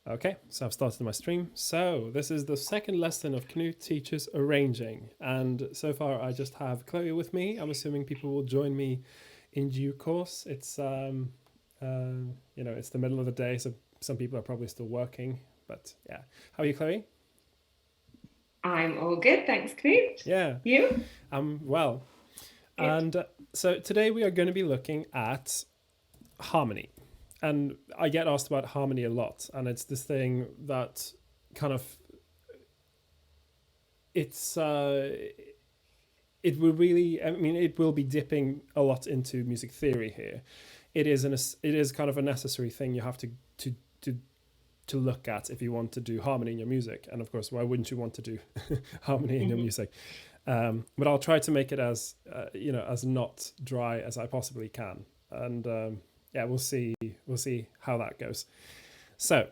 Okay, so I've started my stream. So this is the second lesson of Knut teaches arranging, and so far I just have Chloe with me. I'm assuming people will join me in due course. It's it's the middle of the day, so some people are probably still working. But yeah, how are you, Chloe? I'm all good, thanks, Knut. Yeah, You? I'm well. Good. And so today we are going to be looking at harmony. And I get asked about harmony a lot, and it's this thing that kind of it's it will really, I mean, it will be dipping a lot into music theory here. It is kind of a necessary thing you have to to to look at if you want to do harmony in your music. And of course, why wouldn't you want to do harmony in your Mhm. music? But I'll try to make it as as not dry as I possibly can. And yeah, we'll see how that goes. So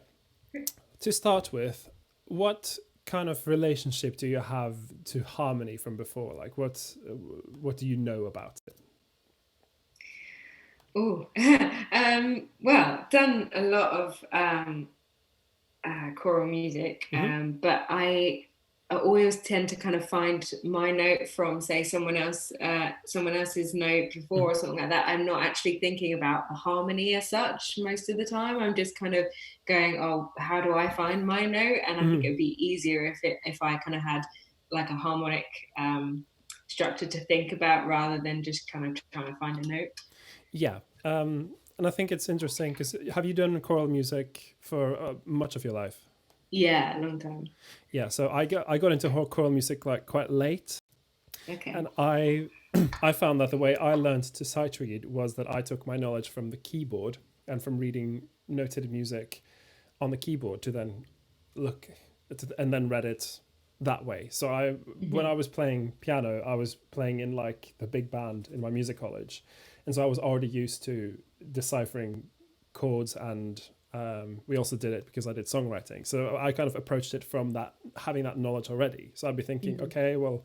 to start with, what kind of relationship do you have to harmony from before? Like, what do you know about it? Oh, well, done a lot of choral music, Mm-hmm. but I always tend to kind of find my note from, say, someone else's note before Mm-hmm. or something like that. I'm not actually thinking about the harmony as such most of the time. I'm just kind of going, oh, how do I find my note? And I think Mm-hmm. it'd be easier if I kind of had like a harmonic structure to think about rather than just kind of trying to find a note. Yeah. And I think it's interesting because have you done choral music for much of your life? Yeah, a long time. Yeah. So I got into choral music like quite late, Okay. and I found that the way I learned to sight read was that I took my knowledge from the keyboard and from reading noted music on the keyboard to then look and then read it that way. So when I Hmm. was playing piano, I was playing in like the big band in my music college, and so I was already used to deciphering chords, and we also did it because I did songwriting. So I kind of approached it from that, having that knowledge already. So I'd be thinking, Hmm. okay, well,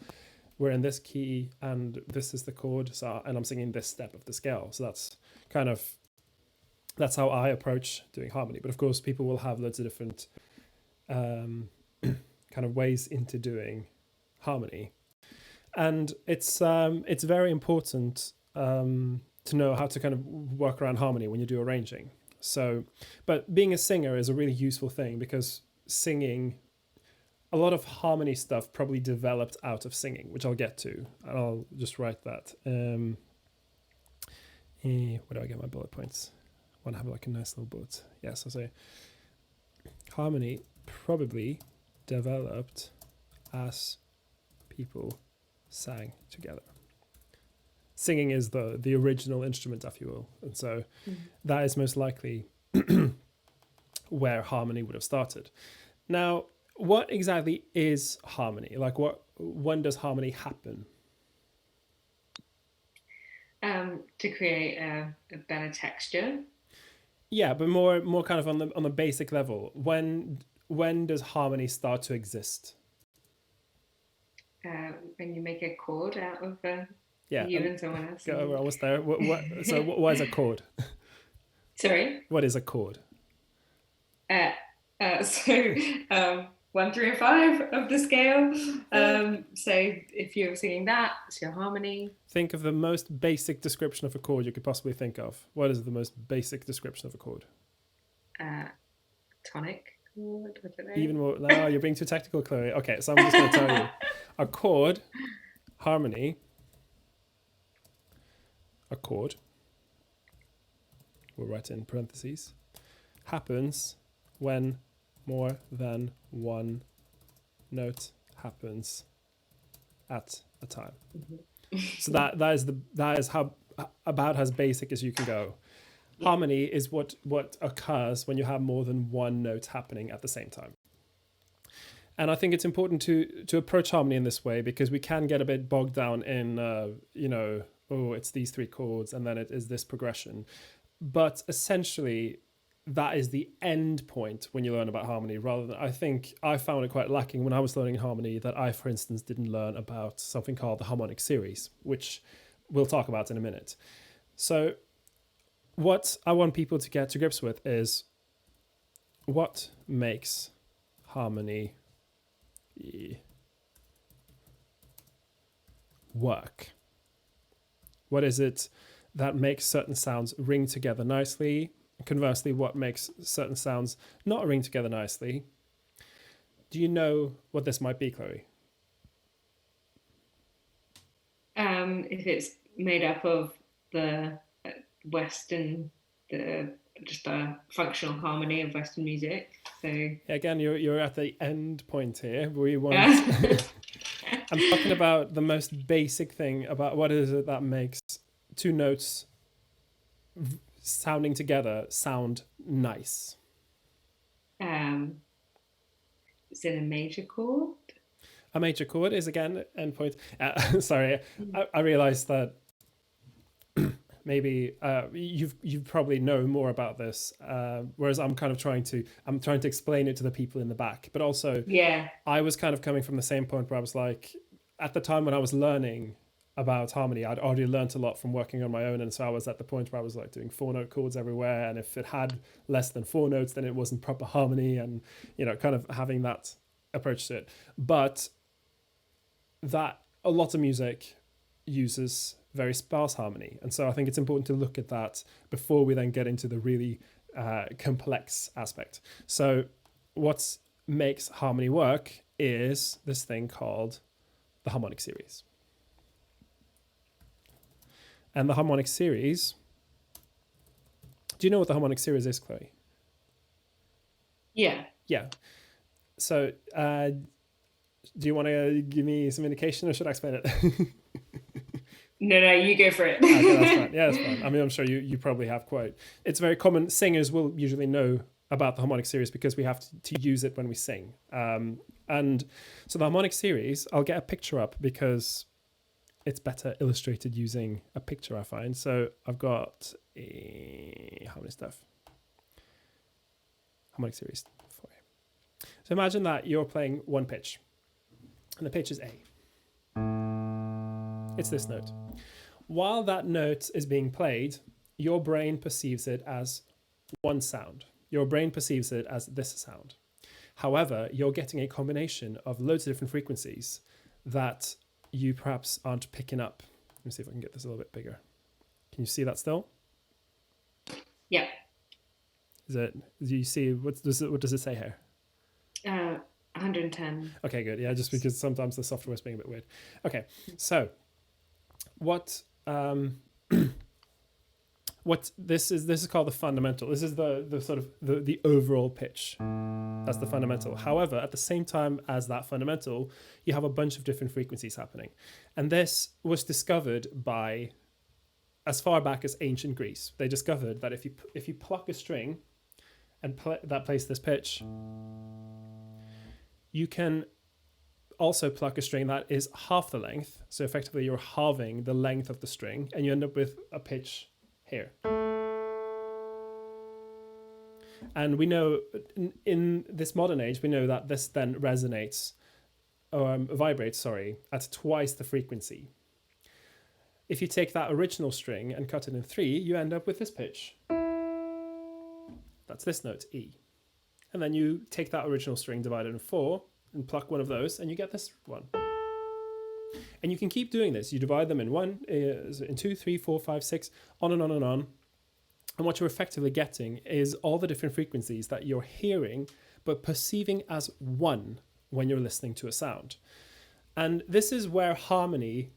we're in this key and this is the chord, so and I'm singing this step of the scale. So kind of that's how I approach doing harmony. But of course, people will have loads of different um, kind of ways into doing harmony, and it's very important to know how to kind of work around harmony when you do arranging. So, but being a singer is a really useful thing because singing, a lot of harmony stuff probably developed out of singing, which I'll get to. I'll just write that. Where do I get my bullet points? I want to have like a nice little bullet. Yes, I'll say harmony probably developed as people sang together. Singing is the original instrument, if you will, and so that is most likely where harmony would have started. Now, what exactly is harmony? Like, when does harmony happen? To create a better texture. Yeah, but more kind of on the basic level. When does harmony start to exist? When you make a chord out of Yeah, you and someone else we're singing. almost there. What is a chord? Sorry. What is a chord? Uh, so 1, 3, and 5 of the scale. Uh, So if you're singing that, it's your harmony. think of the most basic description of a chord you could possibly think of. What is the most basic description of a chord? Uh, Tonic chord. I don't Even know. more. No, you're being too technical, Chloe. Okay, so I'm just going to tell you. A chord, harmony, a chord, we'll write in parentheses, happens when more than one note happens at a time. So that is how about as basic as you can go. Yeah. Harmony is what occurs when you have more than one note happening at the same time. And I think it's important to approach harmony in this way because we can get a bit bogged down in oh, it's these three chords and then it is this progression. But essentially, that is the end point when you learn about harmony. Rather than, I think I found it quite lacking when I was learning harmony that I, for instance, didn't learn about something called the Harmonic Series, which we'll talk about in a minute. So, what I want people to get to grips with is what makes harmony work? What is it that makes certain sounds ring together nicely? Conversely, what makes certain sounds not ring together nicely? Do you know what this might be, Chloe? If it's made up of the just a functional harmony of Western music. So again, you're at the end point here. We want. I'm talking about the most basic thing about what is it that makes two notes sounding together sound nice. Is it a major chord? A major chord is again endpoint. Sorry, I realized that maybe you probably know more about this, whereas I'm trying to explain it to the people in the back. But also, yeah, I was kind of coming from the same point where I was like, at the time when I was learning about harmony, I'd already learned a lot from working on my own, and so I was at the point where I was like doing 4-note chords everywhere, and if it had less than 4 notes, then it wasn't proper harmony, and kind of having that approach to it. But that a lot of music uses very sparse harmony, and so I think it's important to look at that before we then get into the really complex aspect. So what makes harmony work is this thing called the harmonic series. And the harmonic series, do you know what the harmonic series is, Chloe? Yeah. So do you want to give me some indication, or should I explain it? No, you go for it. Okay, that's fine. Yeah, that's fine. I mean, I'm sure you probably have it's very common. Singers will usually know about the harmonic series because we have to use it when we sing. And so the harmonic series, I'll get a picture up because it's better illustrated using a picture, I find. So I've got harmonic stuff. Harmonic series for you. So imagine that you're playing one pitch, and the pitch is A. It's this note. While that note is being played, your brain perceives it as one sound. Your brain perceives it as this sound. However, you're getting a combination of loads of different frequencies that you perhaps aren't picking up. Let me see if I can get this a little bit bigger. Can you see that still? Yeah. Do you see, what does it say here? 110. Okay, good. Yeah, just because sometimes the software is being a bit weird. Okay, so what this is called the fundamental. This is the sort of the overall pitch. That's the fundamental. However, at the same time as that fundamental, you have a bunch of different frequencies happening. And this was discovered by, as far back as ancient Greece. They discovered that if you pluck a string and that plays this pitch, you can also pluck a string that is half the length. So effectively you're halving the length of the string, and you end up with a pitch here. And we know in this modern age, we know that this then vibrates, at twice the frequency. If you take that original string and cut it in 3, you end up with this pitch. That's this note, E. And then you take that original string divided in 4 and pluck one of those, and you get this one. And you can keep doing this. You divide them in 1, in 2, 3, 4, 5, 6, on and on and on. And what you're effectively getting is all the different frequencies that you're hearing, but perceiving as one when you're listening to a sound. And this is where harmony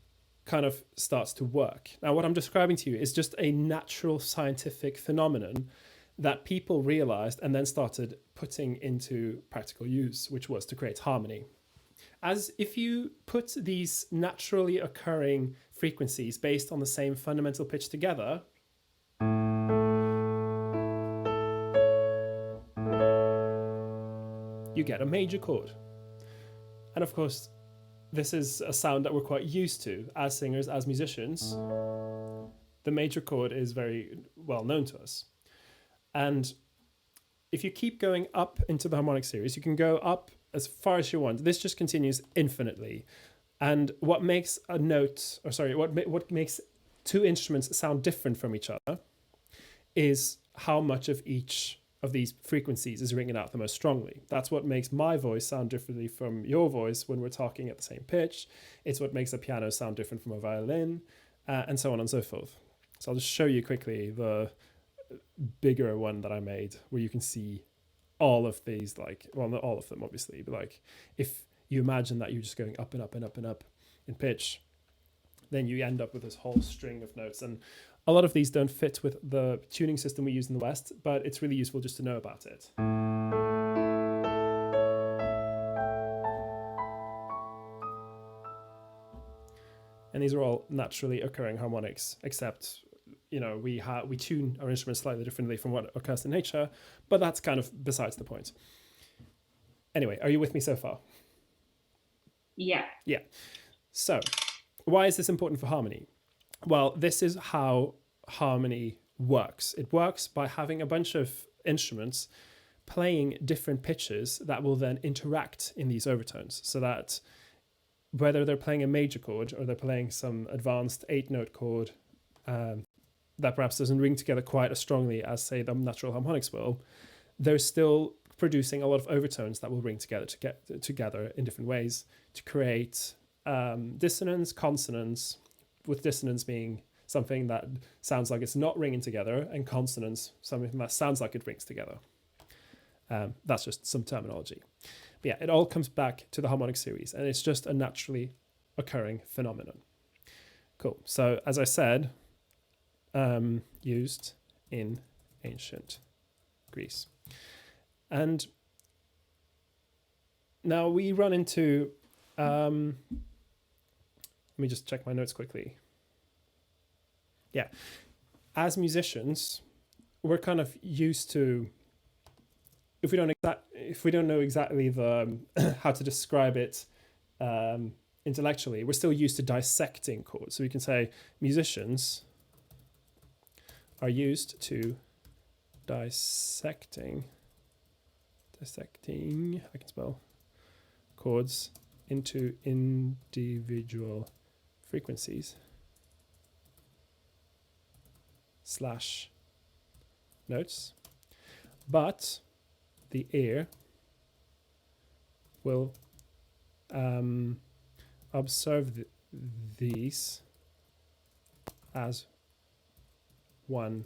kind of starts to work. Now, what I'm describing to you is just a natural scientific phenomenon that people realized and then started putting into practical use, which was to create harmony. As if you put these naturally occurring frequencies based on the same fundamental pitch together, you get a major chord. And of course, this is a sound that we're quite used to as singers, as musicians. The major chord is very well known to us. And if you keep going up into the harmonic series, you can go up as far as you want. This just continues infinitely. And what makes what makes two instruments sound different from each other is how much of each of these frequencies is ringing out the most strongly. That's what makes my voice sound differently from your voice when we're talking at the same pitch. It's what makes a piano sound different from a violin, and so on and so forth. So I'll just show you quickly the bigger one that I made, where you can see all of these, like, well, not all of them obviously, but like if you imagine that you're just going up and up and up and up in pitch, then you end up with this whole string of notes. And a lot of these don't fit with the tuning system we use in the West, but it's really useful just to know about it. And these are all naturally occurring harmonics, except, you know, we tune our instruments slightly differently from what occurs in nature, but that's kind of besides the point. Anyway, are you with me so far? Yeah. Yeah. So why is this important for harmony? Well, this is how harmony works. It works by having a bunch of instruments playing different pitches that will then interact in these overtones, so that whether they're playing a major chord or they're playing some advanced 8-note chord that perhaps doesn't ring together quite as strongly as, say, the natural harmonics will, they're still producing a lot of overtones that will ring together in different ways to create dissonance, consonance, with dissonance being something that sounds like it's not ringing together, and consonance something that sounds like it rings together. That's just some terminology. But yeah, it all comes back to the harmonic series, and it's just a naturally occurring phenomenon. Cool. So as I said, used in ancient Greece. And now we run into, let me just check my notes quickly. Yeah, as musicians, we're kind of used to, if we don't know exactly the how to describe it intellectually, we're still used to dissecting chords. So we can say musicians are used to dissecting, I can spell, chords into individual frequencies / notes, but the ear will observe these as one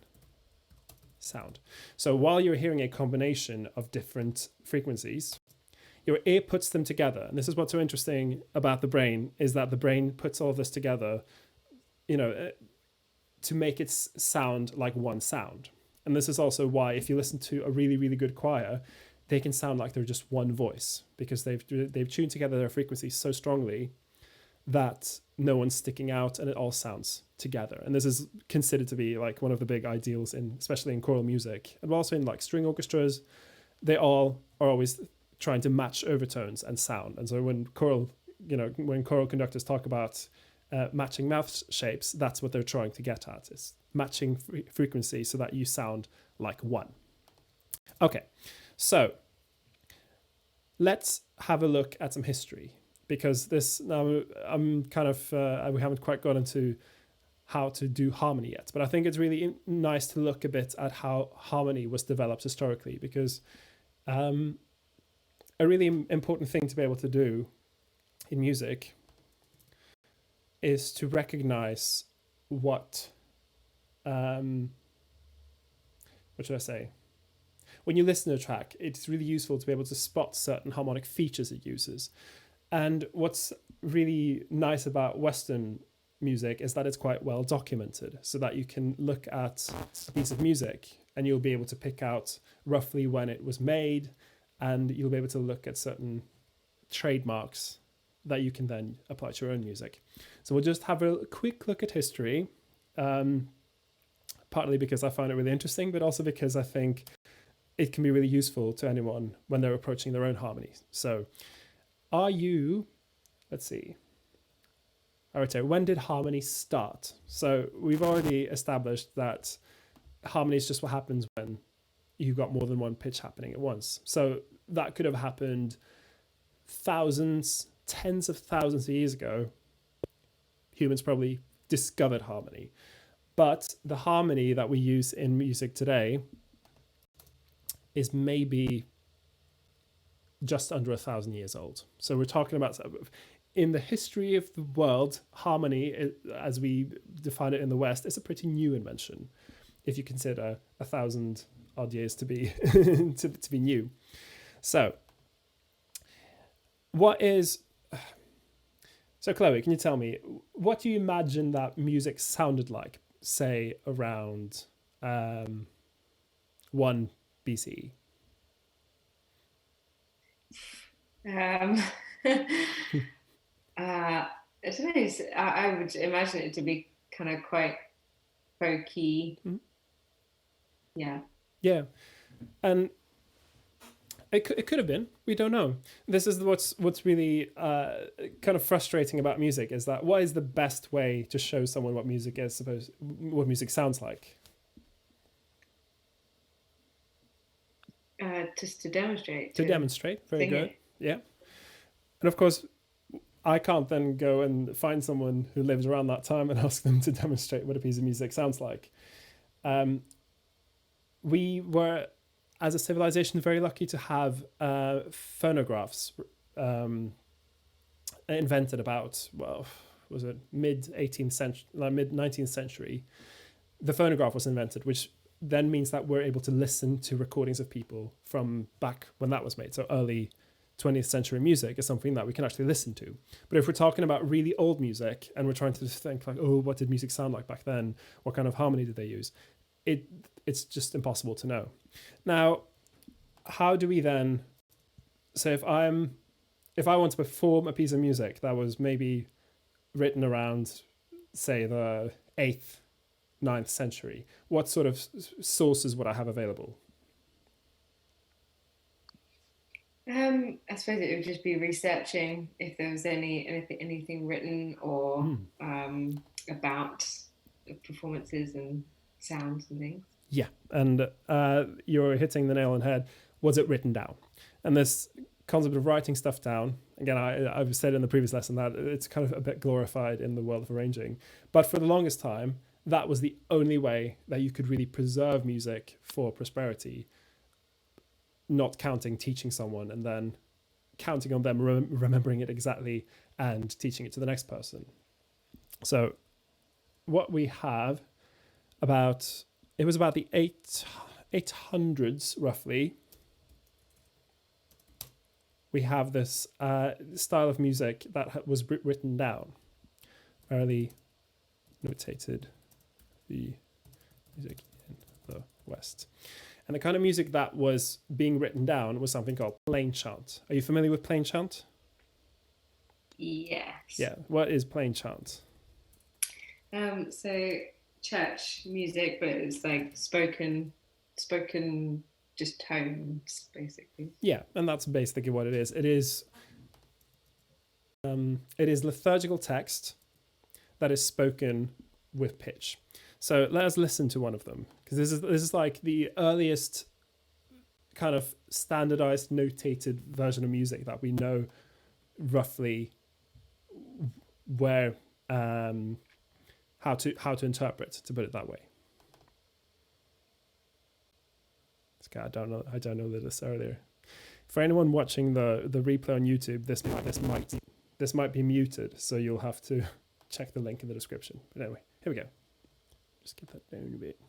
sound. So while you're hearing a combination of different frequencies, your ear puts them together. And this is what's so interesting about the brain, is that the brain puts all of this together, you know, to make it sound like one sound. And this is also why, if you listen to a really, really good choir, they can sound like they're just one voice, because they've tuned together their frequencies so strongly that no one's sticking out and it all sounds together. And this is considered to be like one of the big ideals in, especially in choral music, and also in like string orchestras. They all are always trying to match overtones and sound. And so when choral conductors talk about matching mouth shapes, that's what they're trying to get at, is matching frequency so that you sound like one. Okay, so let's have a look at some history, because this now I'm kind of we haven't quite got into how to do harmony yet, but I think it's really nice to look a bit at how harmony was developed historically, because a really important thing to be able to do in music is to recognize what should I say? When you listen to a track, it's really useful to be able to spot certain harmonic features it uses. And what's really nice about Western music is that it's quite well documented, so that you can look at a piece of music and you'll be able to pick out roughly when it was made, and you'll be able to look at certain trademarks that you can then apply to your own music. So we'll just have a quick look at history, partly because I find it really interesting, but also because I think it can be really useful to anyone when they're approaching their own harmony. So let's see. I would say, when did harmony start? So we've already established that harmony is just what happens when you've got more than one pitch happening at once. So that could have happened thousands, tens of thousands of years ago. Humans probably discovered harmony. But the harmony that we use in music today is maybe just under 1,000 years old. So we're talking about, in the history of the world, harmony, as we define it in the West, is a pretty new invention, if you consider 1,000 odd years to be to be new. So Chloe, can you tell me, what do you imagine that music sounded like, say, around 1 BCE? I don't know. I would imagine it to be kind of quite folky. Mm-hmm. Yeah. And it could have been. We don't know. This is what's really kind of frustrating about music, is that what is the best way to show someone what music is what music sounds like? Just to demonstrate. To demonstrate. Very good. It. Yeah. And of course, I can't then go and find someone who lives around that time and ask them to demonstrate what a piece of music sounds like. We were, as a civilization, very lucky to have phonographs invented about, was it mid-18th century, mid-19th century. The phonograph was invented, which then means that we're able to listen to recordings of people from back when that was made. So early 20th century music is something that we can actually listen to. But if we're talking about really old music and we're trying to think like, oh, what did music sound like back then? What kind of harmony did they use? It's just impossible to know. Now, how do we then, so if I want to perform a piece of music that was maybe written around, say, the 8th, 9th century, what sort of sources would I have available? I suppose it would just be researching if there was anything written or about performances and sounds and things. Yeah, and you're hitting the nail on the head. Was it written down? And this concept of writing stuff down, again, I've said in the previous lesson that it's kind of a bit glorified in the world of arranging. But for the longest time, that was the only way that you could really preserve music for prosperity, not counting teaching someone and then counting on them remembering it exactly and teaching it to the next person. So what we have it was about the 800s roughly, we have this style of music that was written down, early notated the music in the West. And the kind of music that was being written down was something called plain chant. Are you familiar with plain chant? Yes. Yeah. What is plain chant? So church music, but it's like spoken just tones, basically. Yeah, and that's basically what it is. It is liturgical text that is spoken with pitch. So let us listen to one of them, because this is like the earliest kind of standardized notated version of music that we know roughly where how to interpret, to put it that way. Okay, I don't know this earlier. For anyone watching the replay on YouTube, this might be muted, so you'll have to check the link in the description. But anyway, here we go. Just get that down a bit.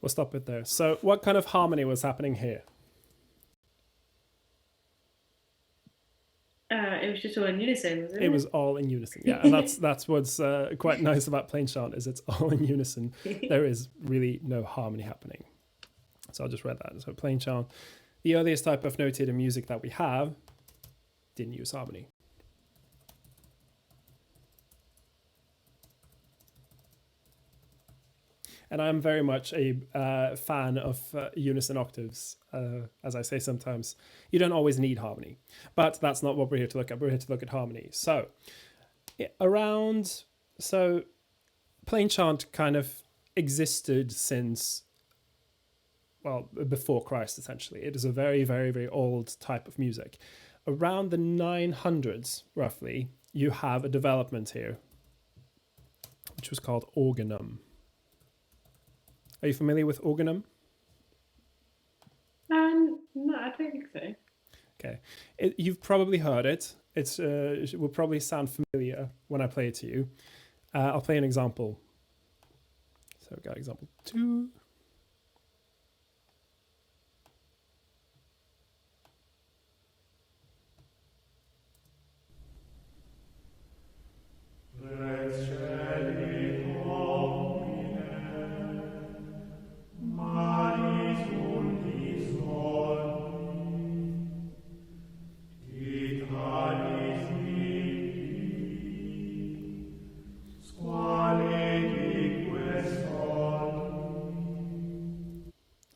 We'll stop it there. So what kind of harmony was happening here? It was just all in unison, wasn't it? It was all in unison, yeah. And that's what's quite nice about plain chant, is it's all in unison. There is really no harmony happening. So I'll just read that. So plain chant, the earliest type of notated music that we have, didn't use harmony. And I'm very much a fan of unison octaves. As I say sometimes, you don't always need harmony. But that's not what we're here to look at. We're here to look at harmony. So, plain chant kind of existed since, well, before Christ, essentially. It is a very, very, very old type of music. Around the 900s, roughly, you have a development here, which was called organum. Are you familiar with organum? No, I don't think so. Okay. You've probably heard it. It will probably sound familiar when I play it to you. I'll play an example. So we've got example 2.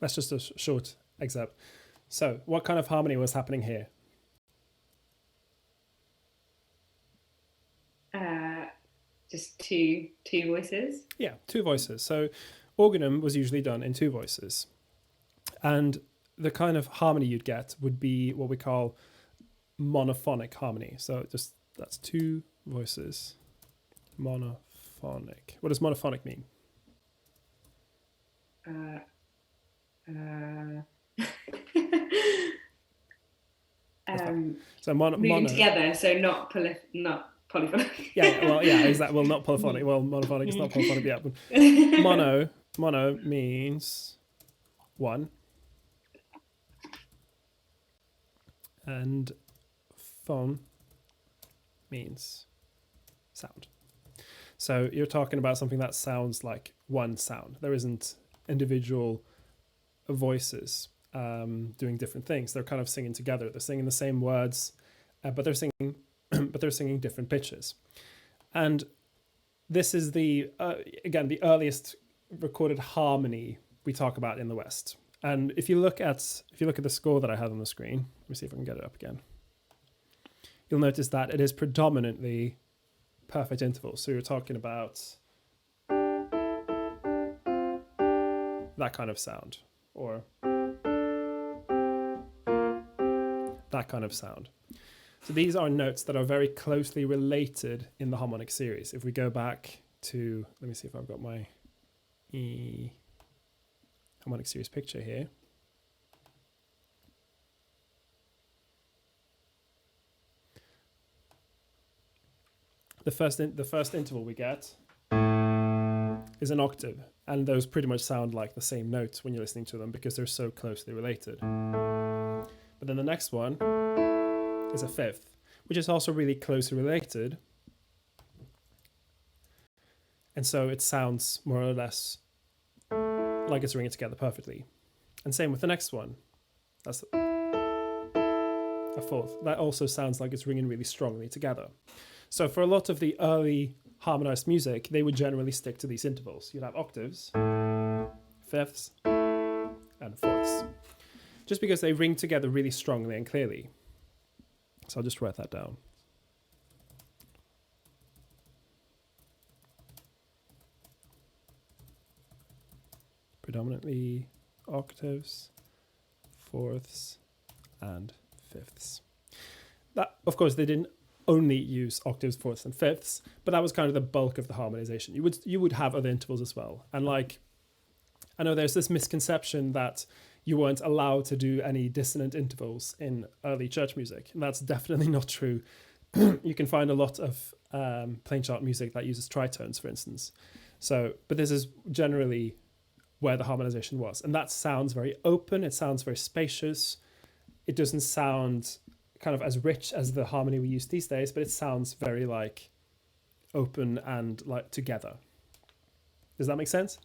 That's just a short excerpt. So, what kind of harmony was happening here? Just two voices? Yeah, 2 voices. So, organum was usually done in 2 voices. And the kind of harmony you'd get would be what we call monophonic harmony. So, that's 2 voices. Monophonic. What does monophonic mean? So mono together, so not polyphonic. Exactly. Well, not polyphonic. Well, monophonic is not polyphonic yet. But mono means 1, and phone means sound. So you're talking about something that sounds like one sound. There isn't individual voices doing different things. They're kind of singing together. They're singing the same words, but they're singing different pitches. And this is the earliest recorded harmony we talk about in the West. And if you look at the score that I had on the screen, let me see if I can get it up again. You'll notice that it is predominantly perfect intervals. So you're talking about that kind of sound, or that kind of sound. So these are notes that are very closely related in the harmonic series. If we go back to, let me see if I've got my harmonic series picture here. The first interval we get is an octave, and those pretty much sound like the same notes when you're listening to them because they're so closely related. But then the next one is a fifth, which is also really closely related, and so it sounds more or less like it's ringing together perfectly. And same with the next one. That's a fourth. That also sounds like it's ringing really strongly together. So for a lot of the early harmonized music, they would generally stick to these intervals. You'd have octaves, fifths, and fourths, just because they ring together really strongly and clearly. So I'll just write that down. Predominantly octaves, fourths, and fifths. That, of course, they didn't only use octaves, fourths, and fifths, but that was kind of the bulk of the harmonization. You would have other intervals as well. And like, I know there's this misconception that you weren't allowed to do any dissonant intervals in early church music, and that's definitely not true. You can find a lot of plain chant music that uses tritones, for instance. So, but this is generally where the harmonization was, and that sounds very open. It sounds very spacious. It doesn't sound kind of as rich as the harmony we use these days, but it sounds very like open and like together. Does that make sense?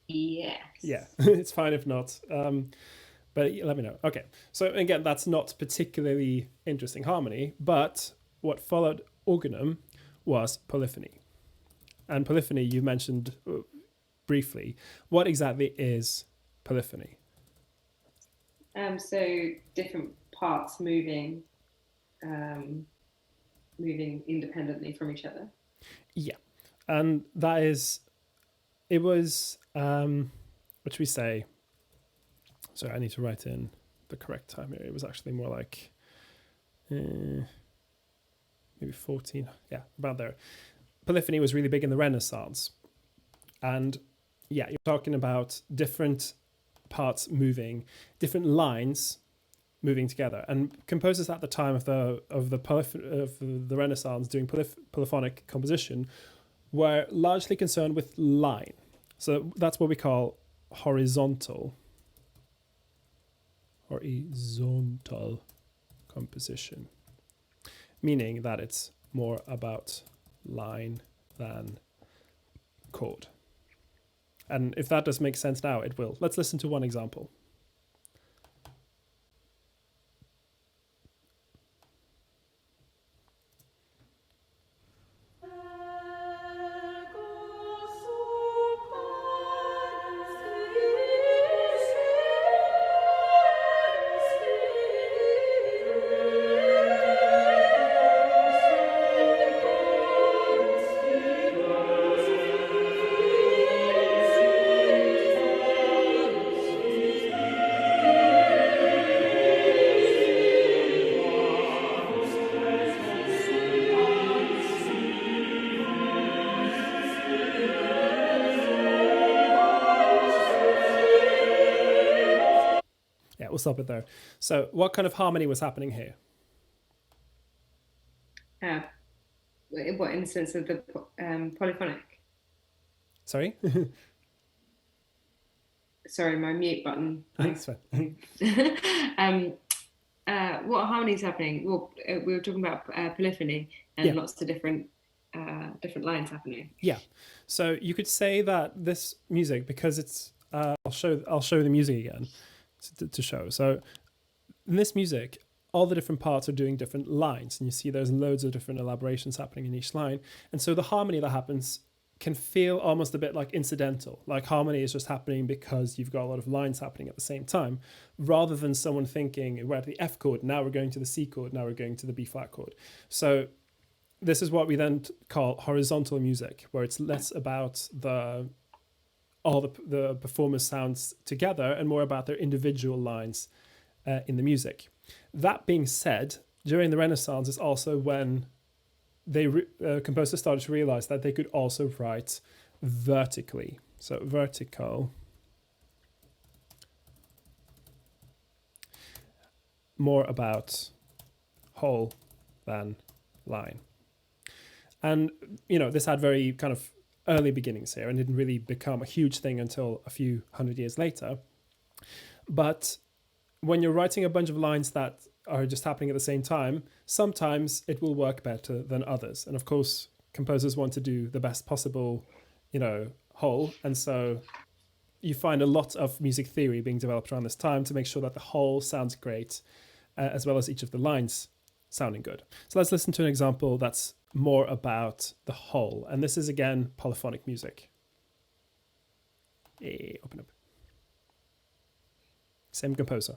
Yes. Yeah, it's fine if not. But let me know. Okay, so again, that's not particularly interesting harmony, but what followed organum was polyphony. And polyphony, you mentioned briefly, what exactly is polyphony? So different parts moving independently from each other. Yeah, and that is, it was, what should we say? Sorry, I need to write in the correct time here. It was actually more like maybe 14, yeah, about there. Polyphony was really big in the Renaissance. And yeah, you're talking about different parts moving, different lines moving together. And composers at the time of the Renaissance doing polyphonic composition were largely concerned with line. So that's what we call horizontal composition, meaning that it's more about line than chord. And if that does make sense now, it will. Let's listen to one example. Yeah, we'll stop it there. So what kind of harmony was happening here? What, in the sense of the polyphonic? Sorry? Sorry, my mute button. That's fine. What harmony is happening? Well, we were talking about polyphony and lots of different lines happening. Yeah. So you could say that this music, because it's, I'll show the music again to show. So in this music, all the different parts are doing different lines, and you see there's loads of different elaborations happening in each line. And so the harmony that happens can feel almost a bit like incidental, like harmony is just happening because you've got a lot of lines happening at the same time, rather than someone thinking, we're at the F chord, now we're going to the C chord, now we're going to the B flat chord. So this is what we then call horizontal music, where it's less about all the performers' sounds together and more about their individual lines in the music. That being said, during the Renaissance is also when composers started to realize that they could also write vertically. So vertical, more about whole than line. And, this had very kind of early beginnings here and didn't really become a huge thing until a few hundred years later. But when you're writing a bunch of lines that are just happening at the same time, sometimes it will work better than others. And of course, composers want to do the best possible, whole. And so you find a lot of music theory being developed around this time to make sure that the whole sounds great, as well as each of the lines sounding good. So let's listen to an example that's more about the whole. And this is, again, polyphonic music. Open up. Same composer.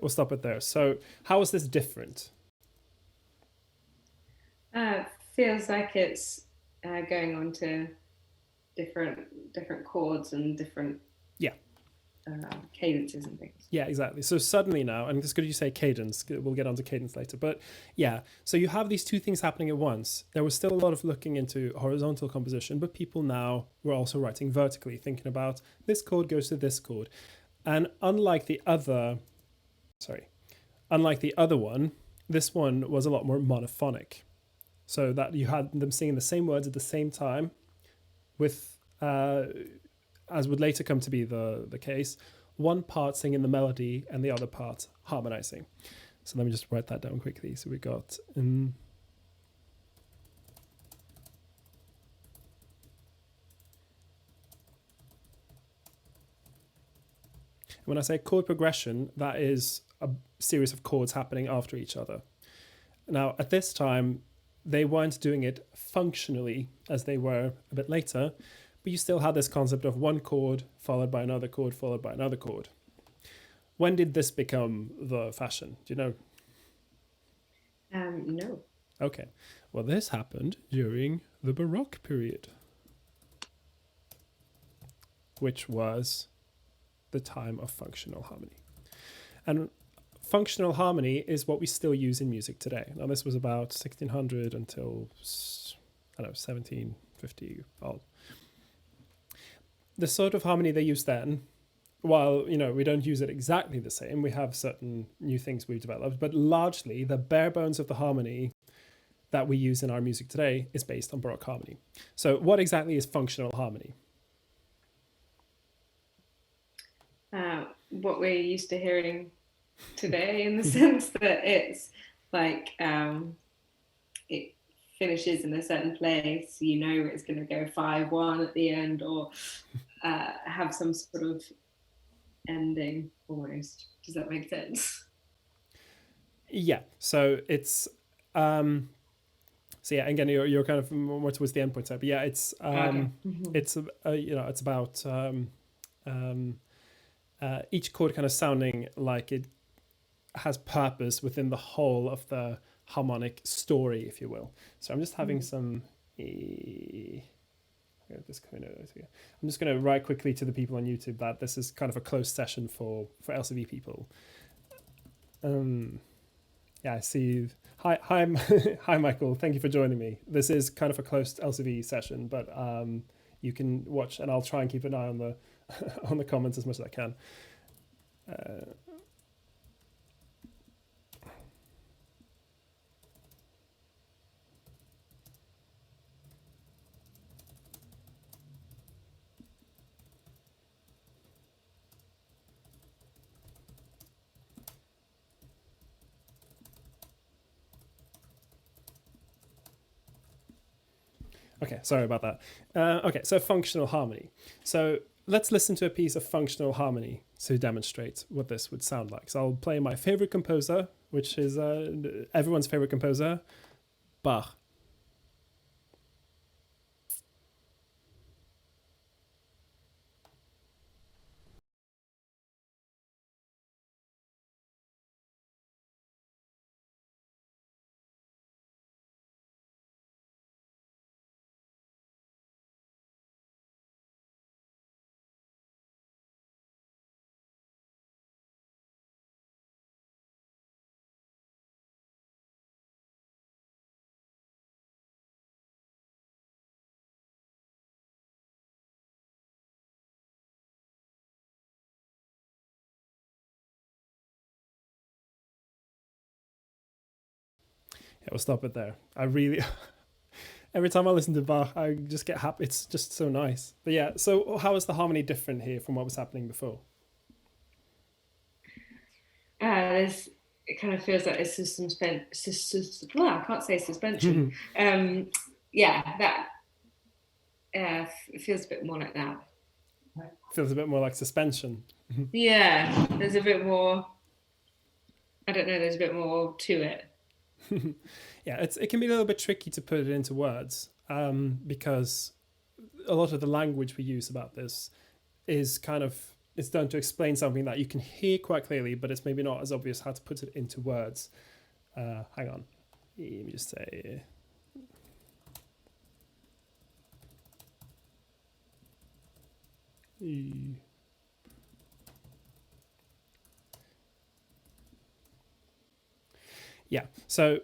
We'll stop it there. So how is this different? Feels like it's going on to different chords and different cadences and things. Yeah, exactly. So suddenly now, and it's good you say cadence, we'll get onto cadence later, but yeah, so you have these two things happening at once. There was still a lot of looking into horizontal composition, but people now were also writing vertically, thinking about this chord goes to this chord. And unlike the other one, this one was a lot more monophonic. So that you had them singing the same words at the same time with, as would later come to be the case, one part singing the melody and the other part harmonizing. So let me just write that down quickly. So we got... when I say chord progression, that is a series of chords happening after each other. Now, at this time, they weren't doing it functionally as they were a bit later, but you still had this concept of one chord followed by another chord followed by another chord. When did this become the fashion? Do you know? No. Okay. Well, this happened during the Baroque period, which was the time of functional harmony. And functional harmony is what we still use in music today. Now, this was about 1600 until, 1750 odd. The sort of harmony they used then, while, we don't use it exactly the same, we have certain new things we've developed, but largely the bare bones of the harmony that we use in our music today is based on Baroque harmony. So what exactly is functional harmony? What we're used to hearing today, in the sense that it's like it finishes in a certain place, it's going to go 5-1 at the end, or have some sort of ending almost. Does that make sense? Yeah, so it's so yeah, again, you're kind of more towards the end point side, but yeah, it's Okay. it's it's about each chord kind of sounding like it has purpose within the whole of the harmonic story, if you will. So I'm just having some. I'm just going to write quickly to the people on YouTube that this is kind of a closed session for LCV people. Yeah, I see. Hi, hi, Michael. Thank you for joining me. This is kind of a closed LCV session, but you can watch, and I'll try and keep an eye on the on the comments as much as I can. Okay, sorry about that. Okay, so functional harmony. So let's listen to a piece of functional harmony to demonstrate what this would sound like. So I'll play my favorite composer, which is everyone's favorite composer, Bach. Yeah, we'll stop it there. I really, every time I listen to Bach, I just get happy. It's just so nice. But yeah, so how is the harmony different here from what was happening before? It kind of feels like it's I can't say suspension. Yeah, that it feels a bit more like that. Feels a bit more like suspension. Yeah, there's a bit more. I don't know. There's a bit more to it. Yeah, it can be a little bit tricky to put it into words because a lot of the language we use about this is kind of it's done to explain something that you can hear quite clearly, but it's maybe not as obvious how to put it into words. Hang on, let me just say. Yeah. So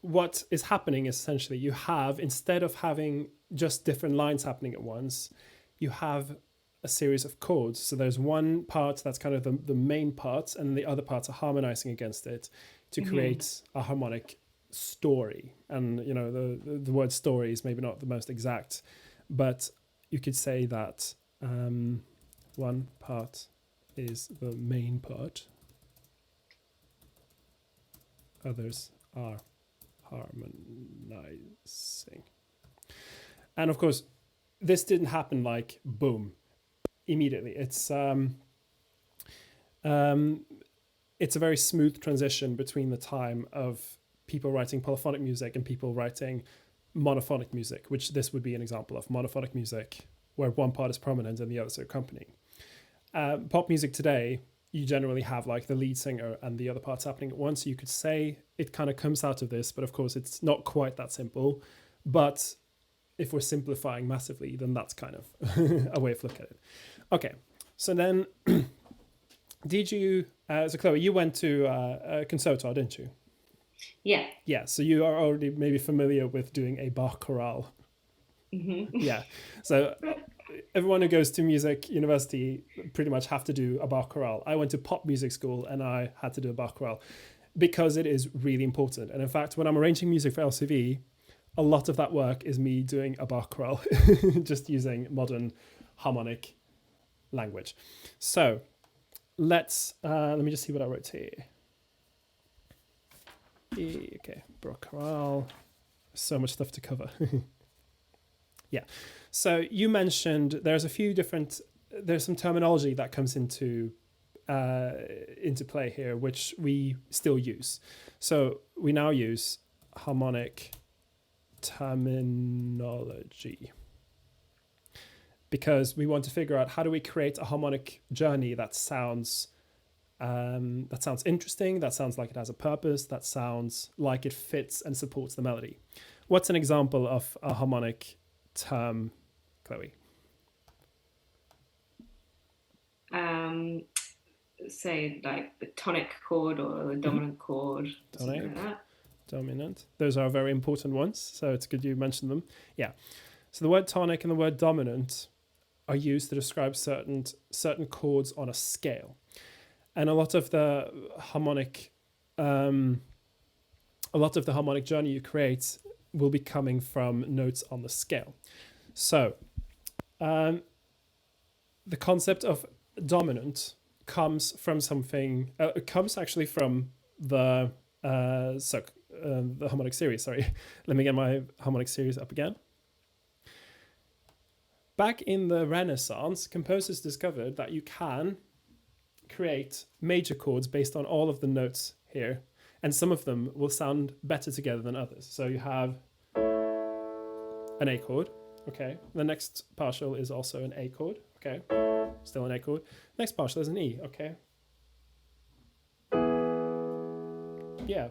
what is happening is essentially you have, instead of having just different lines happening at once, you have a series of chords. So there's one part that's kind of the main parts, and the other parts are harmonizing against it to create a harmonic story. And, you know, the word story is maybe not the most exact, but you could say that one part is the main part. Others are harmonizing. And of course, this didn't happen like boom, immediately. It's a very smooth transition between the time of people writing polyphonic music and people writing monophonic music, which this would be an example of monophonic music, where one part is prominent and the others are accompanying. Pop music today, you generally have like the lead singer and the other parts happening at once. So you could say it kind of comes out of this, but of course it's not quite that simple. But if we're simplifying massively, then that's kind of a way of looking at it. Okay, so then did you, so Chloe, you went to a conservatoire, didn't you? Yeah. Yeah, so you are already maybe familiar with doing a Bach Chorale. Yeah, so everyone who goes to music university pretty much have to do a Bach Chorale. I went to pop music school and I had to do a Bach Chorale because it is really important. And in fact, when I'm arranging music for LCV, a lot of that work is me doing a Bach Chorale, just using modern harmonic language. So let me just see what I wrote here. Okay, Bach Chorale. So much stuff to cover. Yeah. So you mentioned there's some terminology that comes into play here, which we still use. So we now use harmonic terminology because we want to figure out how do we create a harmonic journey that sounds interesting, that sounds like it has a purpose, that sounds like it fits and supports the melody. What's an example of a harmonic term, Chloe? Say like the tonic chord or the dominant chord. Tonic, like that. Dominant. Those are very important ones, so it's good you mentioned them. Yeah. So the word tonic and the word dominant are used to describe certain chords on a scale. And a lot of the harmonic journey you create will be coming from notes on the scale. So the concept of dominant comes from something. It comes actually from the Harmonic Series. Sorry, let me get my Harmonic Series up again. Back in the Renaissance, composers discovered that you can create major chords based on all of the notes here, and some of them will sound better together than others. So you have an A chord, okay. The next partial is also an A chord, okay. Still an A chord. Next partial is an E, okay. Yeah.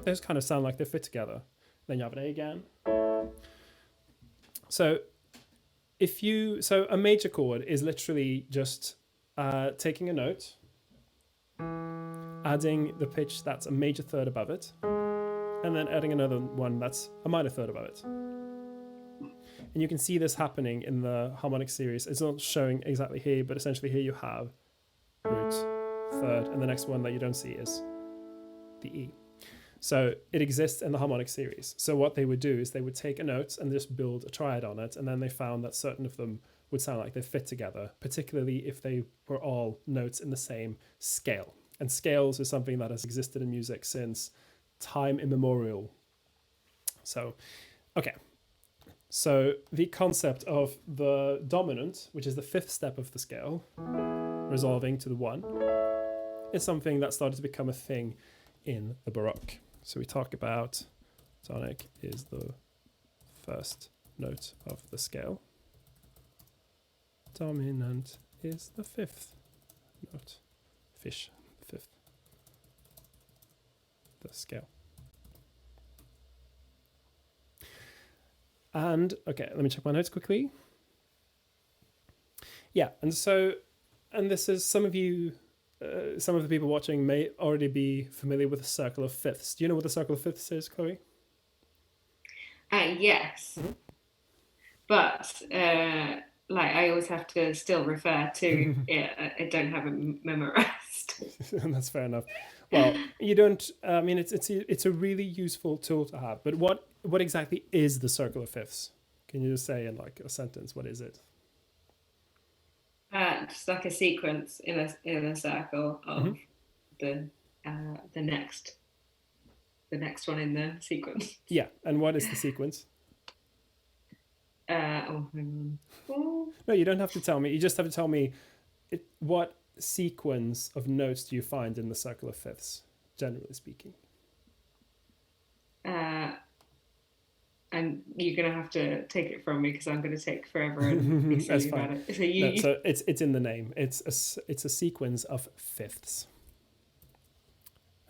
Those kind of sound like they fit together. Then you have an A again. So a major chord is literally just taking a note, adding the pitch that's a major third above it, and then adding another one that's a minor third above it. And you can see this happening in the Harmonic Series. It's not showing exactly here, but essentially here you have root, third, and the next one that you don't see is the E. So it exists in the Harmonic Series. So what they would do is they would take a note and just build a triad on it, and then they found that certain of them would sound like they fit together, particularly if they were all notes in the same scale. And scales is something that has existed in music since time immemorial. So, okay. So the concept of the dominant, which is the fifth step of the scale, resolving to the one, is something that started to become a thing in the Baroque. So we talk about tonic is the first note of the scale. Dominant is the fifth note. Fish, fifth. The scale. And, okay, let me check my notes quickly. Yeah, and this is, some of you some of the people watching may already be familiar with the circle of fifths. Do you know what the circle of fifths is, Chloe? Yes, but like I always have to still refer to it. I don't have it memorized. That's fair enough. Well, you don't. I mean, it's a really useful tool to have. But what exactly is the circle of fifths? Can you just say in like a sentence what is it? Just like a sequence in a circle of the next one in the sequence. Yeah, and what is the sequence? Hang on. Oh. No, you don't have to tell me. You just have to tell me what sequence of notes do you find in the circle of fifths, generally speaking. And you're gonna have to take it from me because I'm gonna take forever and be silly about it. So it's in the name. It's a sequence of fifths.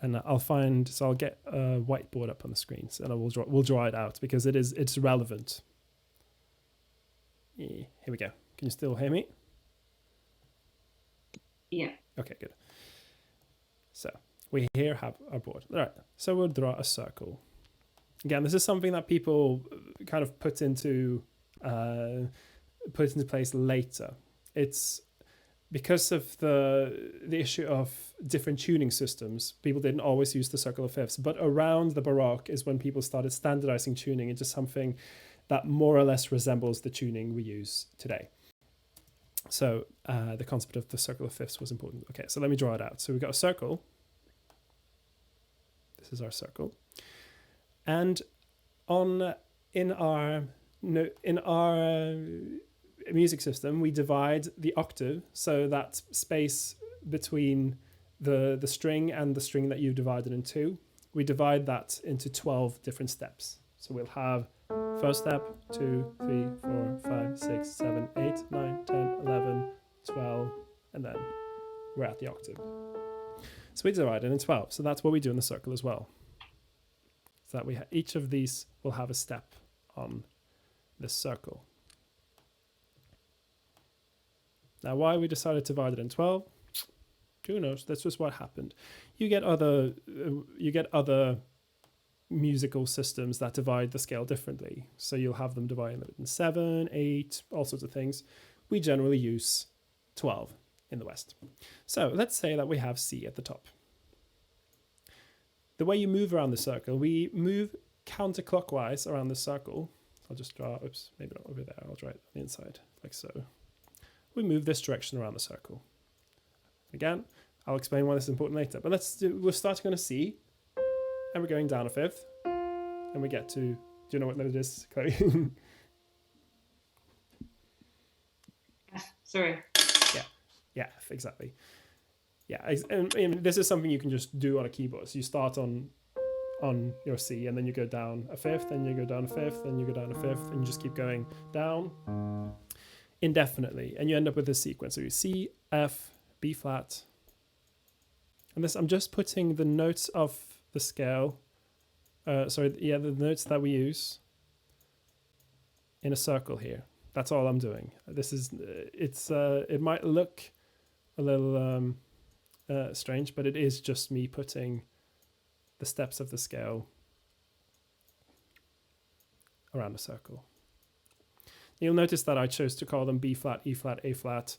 And I'll get a whiteboard up on the screen, and we'll draw it out because it's relevant. Here we go. Can you still hear me? Yeah. Okay, good. So we here have our board. All right. So we'll draw a circle. Again, this is something that people kind of put into place later. It's because of the issue of different tuning systems. People didn't always use the circle of fifths, but around the Baroque is when people started standardizing tuning into something that more or less resembles the tuning we use today. So the concept of the circle of fifths was important. Okay, so let me draw it out. So we've got a circle. This is our circle. And in our music system, we divide the octave, so that space between the string and the string that you've divided in two, we divide that into 12 different steps. So we'll have first step, 2, 3, 4, 5, 6, 7, 8, 9, 10, 11, 12, and then we're at the octave. So we divide it in 12. So that's what we do in the circle as well. So that each of these will have a step on this circle. Now, why we decided to divide it in 12, who knows? That's just what happened. You get other musical systems that divide the scale differently. So you'll have them dividing it in 7, 8, all sorts of things. We generally use 12 in the West. So let's say that we have C at the top. The way you move around the circle, we move counterclockwise around the circle. I'll just draw, maybe not over there. I'll draw it on the inside, like so. We move this direction around the circle. Again, I'll explain why this is important later. But we're starting on a C, and we're going down a fifth, and we get to, do you know what note it is, Chloe? Sorry. Yeah, exactly. Yeah, and this is something you can just do on a keyboard. So you start on your C, and then you go down a fifth, and you go down a fifth, and you go down a fifth, and you just keep going down indefinitely, and you end up with this sequence. So you C, F, B flat, and this, I'm just putting the notes of the scale, the notes that we use in a circle here. That's all I'm doing. This is, it might look a little strange, but it is just me putting the steps of the scale around a circle. You'll notice that I chose to call them B flat, E flat, A flat,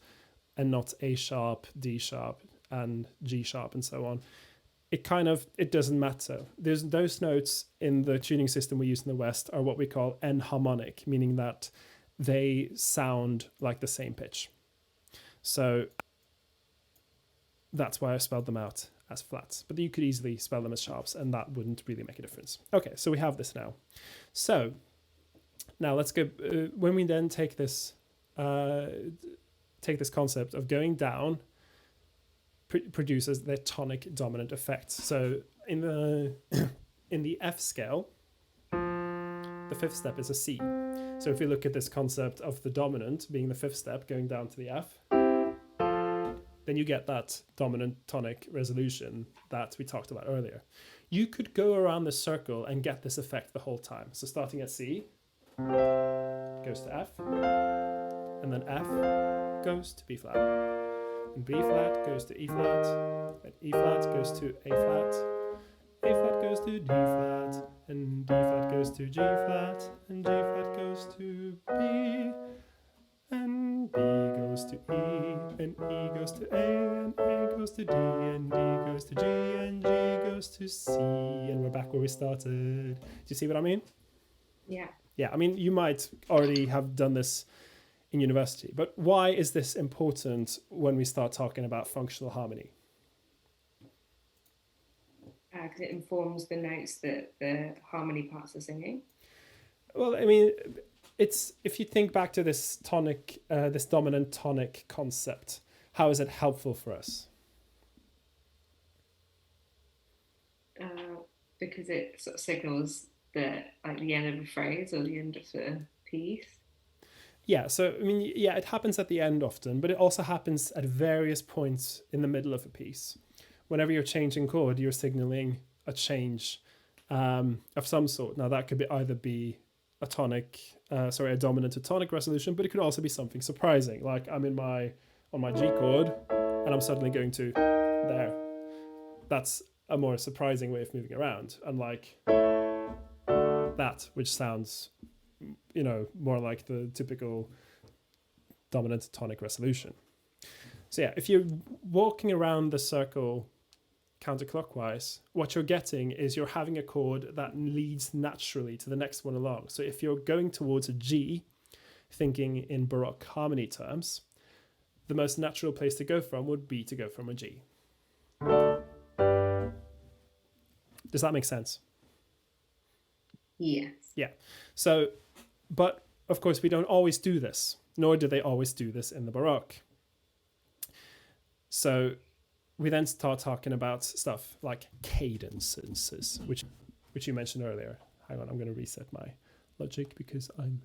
and not A sharp, D sharp, and G sharp, and so on. It doesn't matter. There's those notes in the tuning system we use in the West are what we call enharmonic, meaning that they sound like the same pitch. So that's why I spelled them out as flats. But you could easily spell them as sharps, and that wouldn't really make a difference. Okay, so we have this now. So now let's go. When we then take this concept of going down, produces the tonic dominant effect. So in the F scale, the fifth step is a C. So if you look at this concept of the dominant being the fifth step going down to the F, then you get that dominant tonic resolution that we talked about earlier. You could go around the circle and get this effect the whole time. So starting at C, goes to F, and then F goes to B flat. and B flat goes to E flat, and E flat goes to A flat, A flat goes to D flat, and D flat goes to G flat, and G flat goes to B, and B goes to E, and E goes to A, and A goes to D, and D goes to G, and G goes to C, and we're back where we started. Do you see what I mean? Yeah. Yeah, I mean, you might already have done this in university, but why is this important when we start talking about functional harmony? Because it informs the notes that the harmony parts are singing. Well, I mean, it's if you think back to this tonic, this dominant tonic concept, how is it helpful for us? Because it sort of signals the end of a phrase or the end of the piece. Yeah, so I mean, yeah, it happens at the end often, but it also happens at various points in the middle of a piece. Whenever you're changing chord, you're signaling a change of some sort. Now that could either be a dominant to tonic resolution, but it could also be something surprising, like I'm on my G chord and I'm suddenly going to there. That's a more surprising way of moving around, unlike that, which sounds, more like the typical dominant tonic resolution. So yeah, if you're walking around the circle counterclockwise, what you're getting is you're having a chord that leads naturally to the next one along. So if you're going towards a G, thinking in Baroque harmony terms, the most natural place to go from would be to go from a G. Does that make sense? Yes. Yeah. So, but of course we don't always do this, nor do they always do this in the Baroque. So we then start talking about stuff like cadences, which you mentioned earlier. Hang on, I'm going to reset my logic because I'm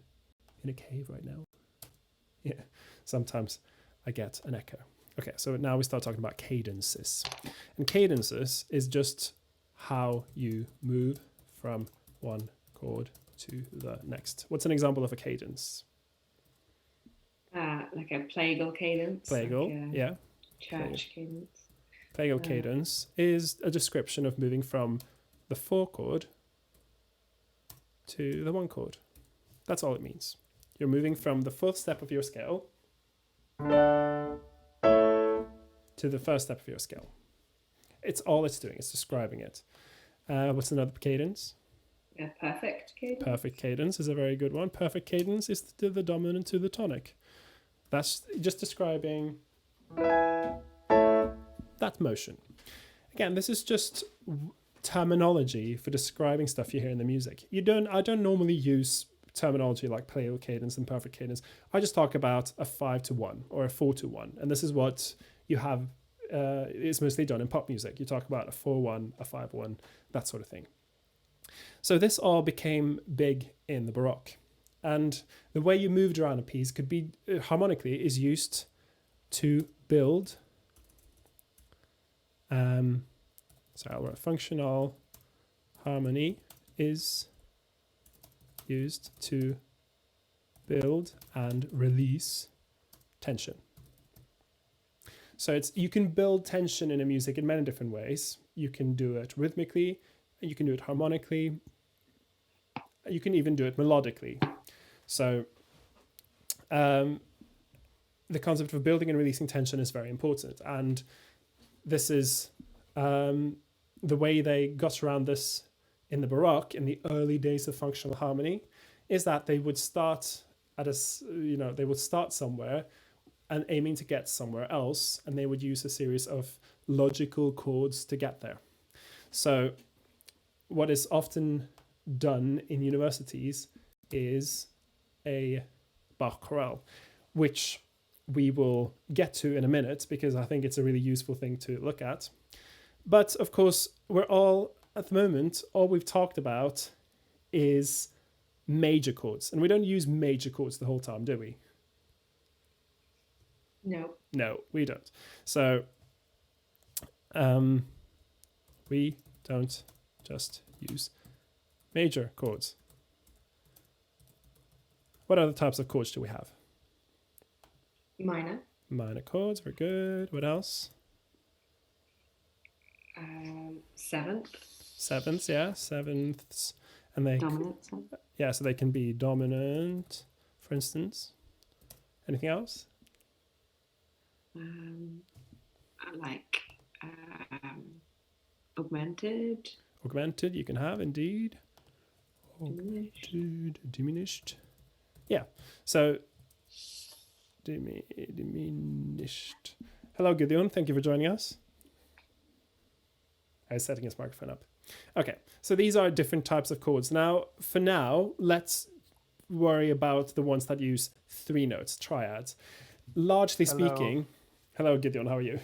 in a cave right now. Yeah, sometimes I get an echo. Okay, so now we start talking about cadences. And cadences is just how you move from one chord to the next. What's an example of a cadence? Like a plagal cadence. Plagal, like yeah. Church cadence. Plagal cadence is a description of moving from the 4 chord to the 1 chord. That's all it means. You're moving from the 4th step of your scale to the 1st step of your scale. It's all it's doing. It's describing it. What's another cadence? A perfect cadence. Perfect cadence is a very good one. Perfect cadence is the dominant to the tonic. That's just describing that motion. Again, this is just terminology for describing stuff you hear in the music. I don't normally use terminology like plagal cadence and perfect cadence. I just talk about a 5-1 or a 4-1, and this is what you have. It's mostly done in pop music. You talk about a 4-1, a 5-1, that sort of thing. So this all became big in the Baroque, and the way you moved around a piece could be harmonically is used to build. Functional harmony is used to build and release tension. So you can build tension in a music in many different ways. You can do it rhythmically, you can do it harmonically, you can even do it melodically. So the concept of building and releasing tension is very important, and this is the way they got around this in the Baroque in the early days of functional harmony is that they would start they would start somewhere and aiming to get somewhere else, and they would use a series of logical chords to get there. So what is often done in universities is a Bach Chorale, which we will get to in a minute because I think it's a really useful thing to look at. But of course, at the moment, all we've talked about is major chords, and we don't use major chords the whole time, do we? No, we don't. So we don't just use major chords. What other types of chords do we have? Minor. Minor chords, very good. What else? Seventh. Sevenths, yeah, sevenths. And they Dominant. yeah, so they can be dominant, for instance. Anything else? Like augmented. Augmented, you can have indeed. Diminished. Yeah. So diminished. Hello, Gideon. Thank you for joining us. I was setting his microphone up. Okay, so these are different types of chords. Now, for now, let's worry about the ones that use three notes, triads. Largely speaking, hello Gideon, how are you?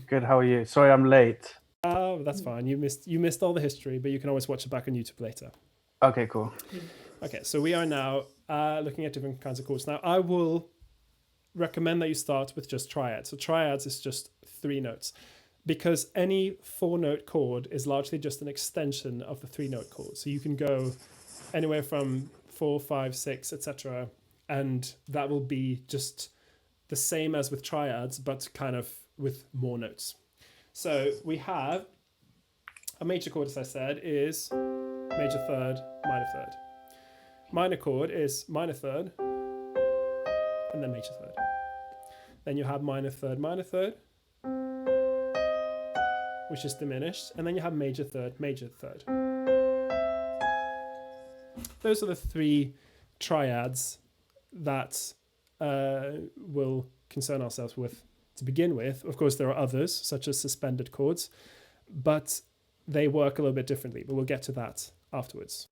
Good, how are you? Sorry I'm late. Oh, that's fine. You missed all the history, but you can always watch it back on YouTube later. Okay, cool. Okay, so we are now looking at different kinds of chords. Now, I will recommend that you start with just triads. So triads is just three notes, because any four-note chord is largely just an extension of the three-note chord. So you can go anywhere from 4, 5, 6, etc., and that will be just the same as with triads, but kind of with more notes. So we have a major chord, as I said, is major third, minor third. Minor chord is minor third, and then major third. Then you have minor third, which is diminished, and then you have major third. Those are the three triads that we'll concern ourselves with to begin with. Of course, there are others, such as suspended chords, but they work a little bit differently, but we'll get to that afterwards.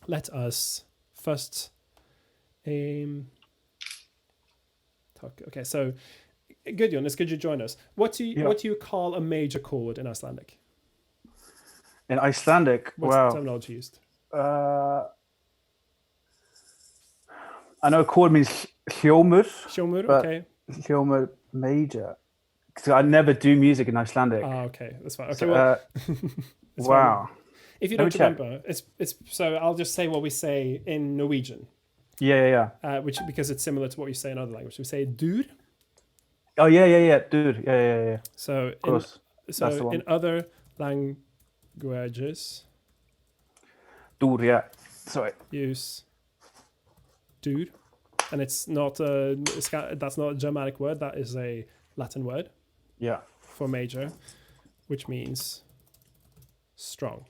Let us first talk. Okay, so Gudjon, it's good you join us. What do you call a major chord in Icelandic? In Icelandic, What's the terminology used? I know chord means hljómur. Hljómur, okay. Hljómur major. Because I never do music in Icelandic. Ah, okay, that's fine. Okay, So, well, wow. Fine. If you don't remember, it's so I'll just say what we say in Norwegian. Yeah. Which because it's similar to what you say in other languages. We say dur. Oh yeah, dude. Yeah. So of course. in other languages, Dur, yeah. Sorry. use dur, and it's not that's not a Germanic word. That is a Latin word. Yeah. For major, which means strong.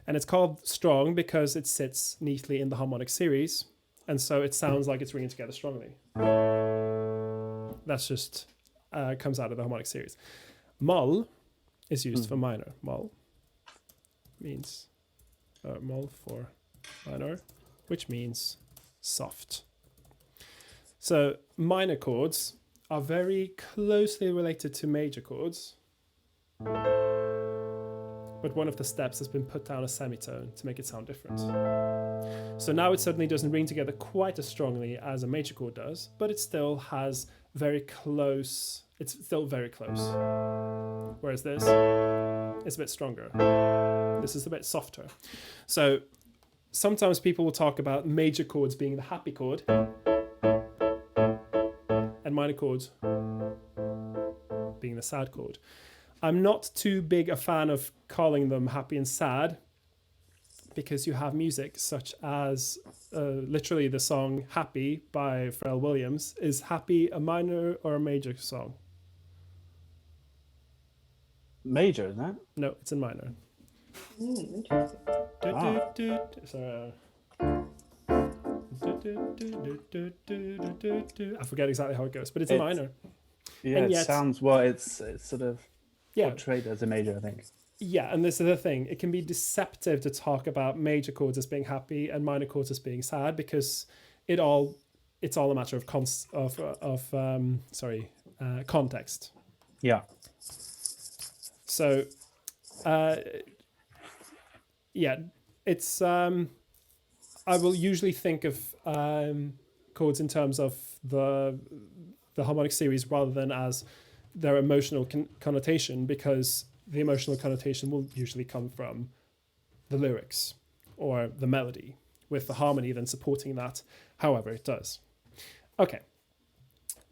And it's called strong because it sits neatly in the harmonic series, and so it sounds like it's ringing together strongly. That's just comes out of the harmonic series. Moll is used for minor. Moll means moll for minor, which means soft. So minor chords are very closely related to major chords, but one of the steps has been put down a semitone to make it sound different. So now it certainly doesn't ring together quite as strongly as a major chord does, but it still has it's still very close. Whereas this is a bit stronger. This is a bit softer. So sometimes people will talk about major chords being the happy chord and minor chords being the sad chord. I'm not too big a fan of calling them happy and sad, because you have music such as literally the song Happy by Pharrell Williams. Is Happy a minor or a major song? Major, isn't it? No, it's in minor. Interesting. I forget exactly how it goes, but it's in minor. Yeah, and it sounds, well, it's sort of portrayed as a major, I think. Yeah, and this is the thing. It can be deceptive to talk about major chords as being happy and minor chords as being sad, because it's all a matter of context. Yeah. So, it's I will usually think of chords in terms of the harmonic series rather than as their emotional connotation, because the emotional connotation will usually come from the lyrics or the melody, with the harmony then supporting that however it does. Okay,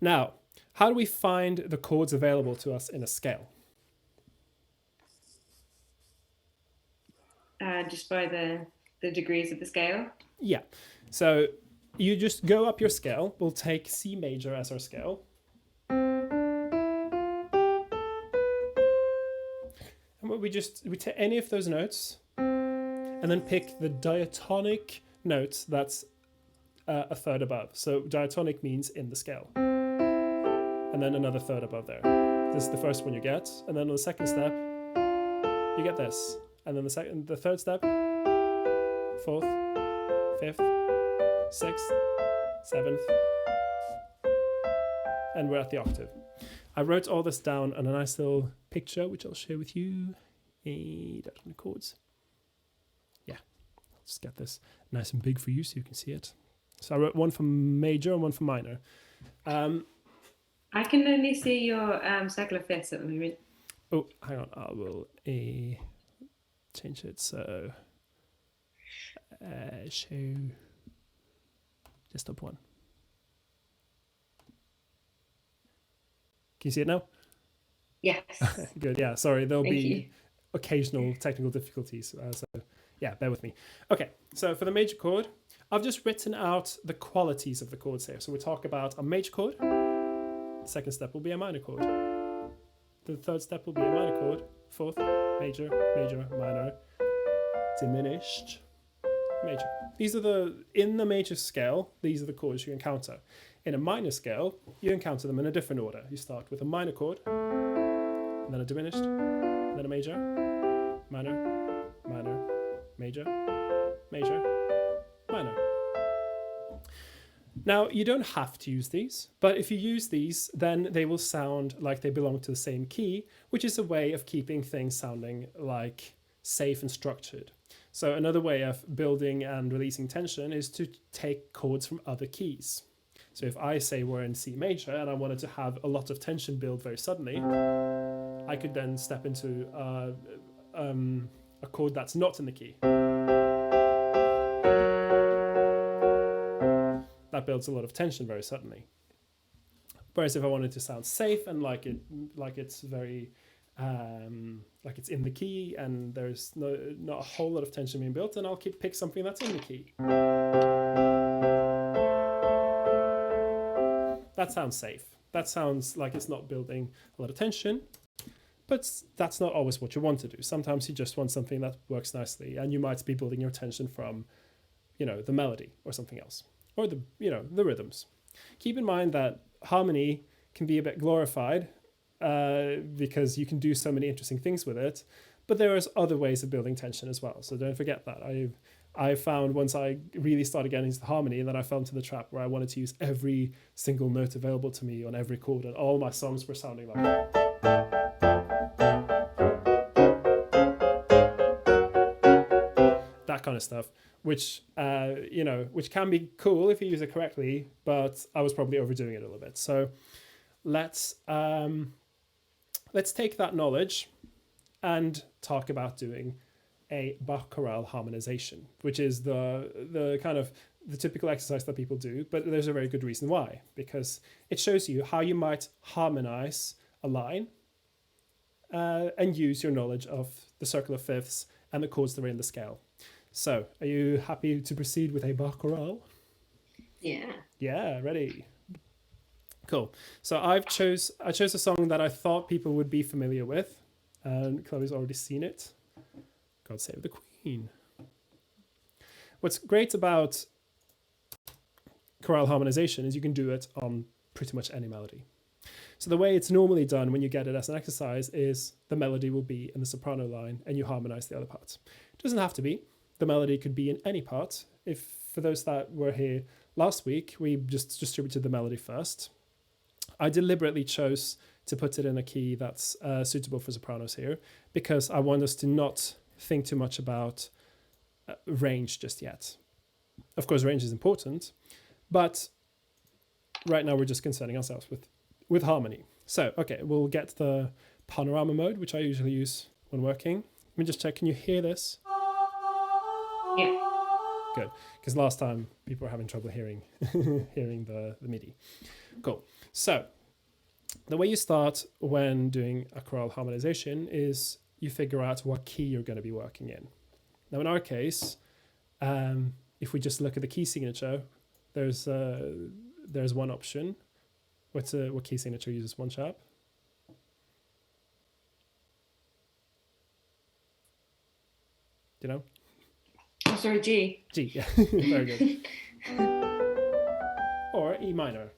Now, how do we find the chords available to us in a scale? Just by the degrees of the scale. Yeah. So you just go up your scale. We'll take C major as our scale. And we take any of those notes and then pick the diatonic note that's a third above. So diatonic means in the scale. And then another third above there. This is the first one you get. And then on the second step, you get this. And then the third step, fourth, fifth, sixth, seventh, and we're at the octave. I wrote all this down on a nice little picture, which I'll share with you. Diatonic chords. Yeah, I'll just get this nice and big for you so you can see it. So I wrote one for major and one for minor. I can only see your circle of fifths at the moment. Oh, hang on. I will change it. So show just up one. Can you see it now? Yes. Good. Yeah. Sorry. There'll Thank be you. occasional technical difficulties. So yeah, bear with me. Okay. So for the major chord, I've just written out the qualities of the chords here. So we'll talk about a major chord. The second step will be a minor chord. The third step will be a minor chord. Fourth, major, major, minor, diminished, major. These are in the major scale, these are the chords you encounter. In a minor scale, you encounter them in a different order. You start with a minor chord, and then a diminished, and then a major, minor, minor, major, major, minor. Now, you don't have to use these, but if you use these, then they will sound like they belong to the same key, which is a way of keeping things sounding like safe and structured. So another way of building and releasing tension is to take chords from other keys. So if I say we're in C major and I wanted to have a lot of tension build very suddenly, I could then step into a chord that's not in the key. That builds a lot of tension very suddenly. Whereas if I wanted to sound safe and like it's very like it's in the key and there's not a whole lot of tension being built, then I'll pick something that's in the key. That sounds safe. That sounds like it's not building a lot of tension, but that's not always what you want to do. Sometimes you just want something that works nicely, and you might be building your tension from, the melody or something else, or the rhythms. Keep in mind that harmony can be a bit glorified because you can do so many interesting things with it, but there is other ways of building tension as well. So don't forget that. I found once I really started getting into harmony, and then I fell into the trap where I wanted to use every single note available to me on every chord, and all my songs were sounding like that kind of stuff, which which can be cool if you use it correctly, but I was probably overdoing it a little bit. So let's take that knowledge and talk about doing a Bach Chorale harmonization, which is the kind of the typical exercise that people do, but there's a very good reason why, because it shows you how you might harmonize a line and use your knowledge of the circle of fifths and the chords that are in the scale. So, are you happy to proceed with a Bach Chorale? Yeah. Yeah, ready. Cool. So I chose a song that I thought people would be familiar with, and Chloe's already seen it. God Save the Queen. What's great about chorale harmonization is you can do it on pretty much any melody. So the way it's normally done when you get it as an exercise is the melody will be in the soprano line and you harmonize the other parts. It doesn't have to be. The melody could be in any part. If for those that were here last week, we just distributed the melody first. I deliberately chose to put it in a key that's suitable for sopranos here because I want us to not think too much about range just yet. Of course, range is important, but right now we're just concerning ourselves with harmony. So, okay, we'll get the panorama mode, which I usually use when working. Let me just check, can you hear this? Yeah. Good, because last time people were having trouble hearing hearing the MIDI. Cool. So the way you start when doing a chorale harmonization is you figure out what key you're going to be working in. Now, in our case, if we just look at the key signature, there's one option. What key signature uses one sharp? Do you know? Oh, sorry, G. G, yeah, very good. Or E minor.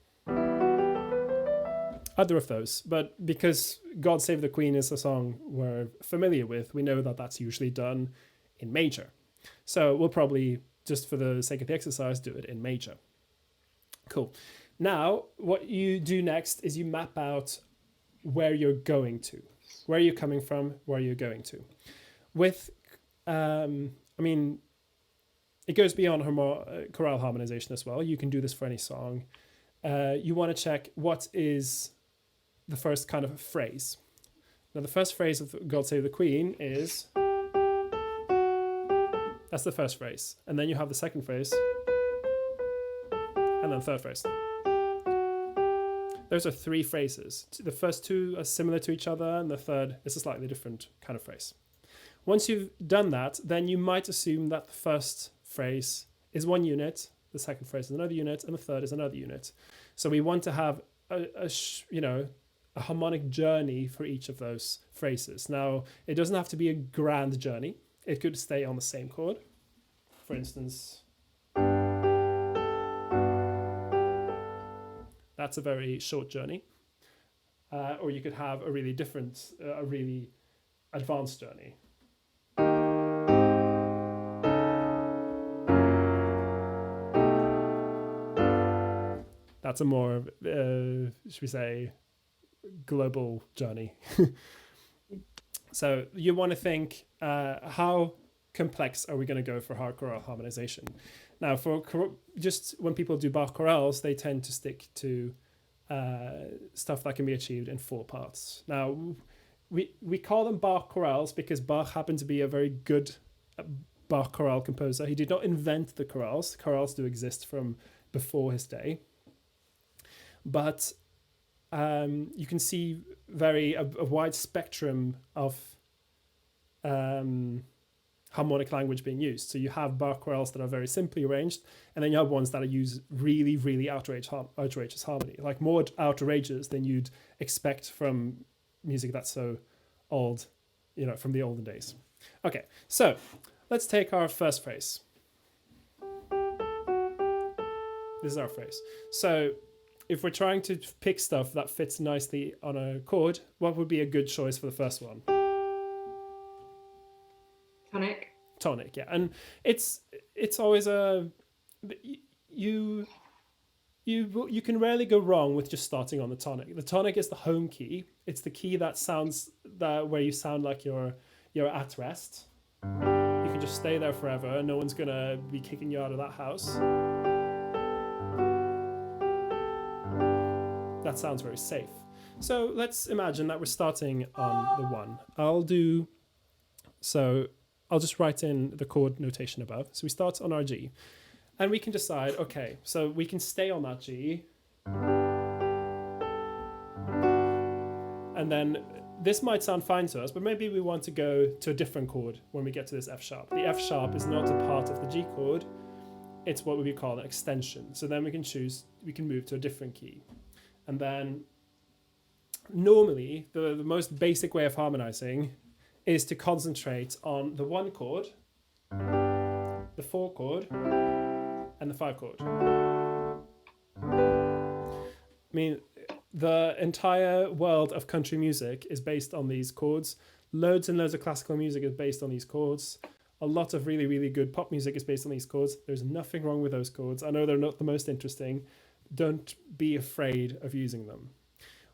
Either of those, but because God Save the Queen is a song we're familiar with, we know that that's usually done in major. So we'll probably, just for the sake of the exercise, do it in major. Cool. Now, what you do next is you map out where you're going to. Where are you coming from? Where are you going to? With, it goes beyond chorale harmonization as well. You can do this for any song. You want to check what is the first kind of phrase. Now, the first phrase of God Save the Queen is... That's the first phrase. And then you have the second phrase. And then the third phrase. Those are three phrases. The first two are similar to each other, and the third is a slightly different kind of phrase. Once you've done that, then you might assume that the first phrase is one unit, the second phrase is another unit, and the third is another unit. So we want to have a harmonic journey for each of those phrases. Now, it doesn't have to be a grand journey. It could stay on the same chord. For instance, that's a very short journey. Or you could have a really different, a really advanced journey. That's a more, should we say, global journey. So you want to think, how complex are we going to go for hard chorale harmonization? Now, just when people do Bach chorales, they tend to stick to stuff that can be achieved in 4 parts. Now, we call them Bach chorales because Bach happened to be a very good Bach chorale composer. He did not invent the chorales. Chorales do exist from before his day. But you can see a wide spectrum of harmonic language being used. So you have Bach chorales that are very simply arranged, and then you have ones that use really, really outrageous harmony, like more outrageous than you'd expect from music that's so old, from the olden days. Okay, so let's take our first phrase. This is our phrase. So if we're trying to pick stuff that fits nicely on a chord, what would be a good choice for the first one? Tonic, yeah. And it's always you can rarely go wrong with just starting on the tonic. The tonic is the home key. It's the key where you sound like you're at rest. You can just stay there forever. No one's gonna be kicking you out of that house. That sounds very safe. So let's imagine that we're starting on the 1. I'll just write in the chord notation above. So we start on our G. And we can decide, okay, so we can stay on that G. And then this might sound fine to us, but maybe we want to go to a different chord when we get to this F sharp. The F sharp is not a part of the G chord. It's what we call an extension. So then we can move to a different key. And then normally the most basic way of harmonizing is to concentrate on the 1 chord, the 4 chord, and the 5 chord. I mean, the entire world of country music is based on these chords. Loads and loads of classical music is based on these chords. A lot of really, really good pop music is based on these chords. There's nothing wrong with those chords. I know they're not the most interesting. Don't be afraid of using them.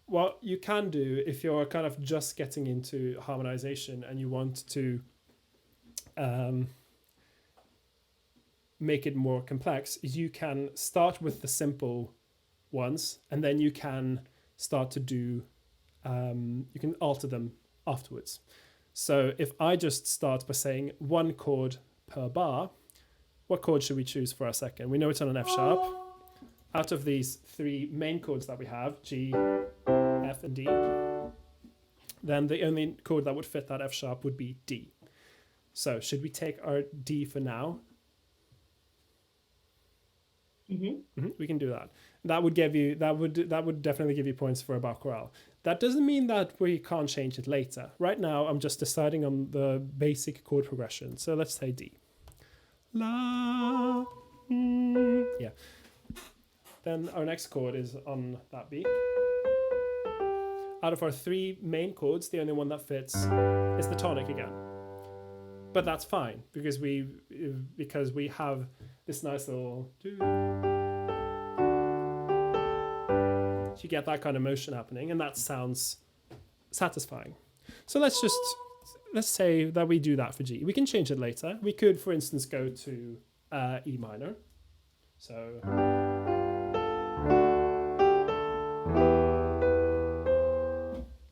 What you can do if you're kind of just getting into harmonization and you want to make it more complex is you can start with the simple ones and then you can start to do, you can alter them afterwards. So if I just start by saying 1 chord per bar, what chord should we choose for our second? We know it's on an F sharp. Out of these three main chords that we have, G, F, and D, then the only chord that would fit that F sharp would be D. So should we take our D for now? We can do that. That would definitely give you points for a Bach Chorale. That doesn't mean that we can't change it later. Right now, I'm just deciding on the basic chord progression. So let's say D. La, yeah. Then our next chord is on that B. Out of our three main chords, the only one that fits is the tonic again. But that's fine because we have this nice little. You get that kind of motion happening, and that sounds satisfying. So let's say that we do that for G. We can change it later. We could, for instance, go to E minor. So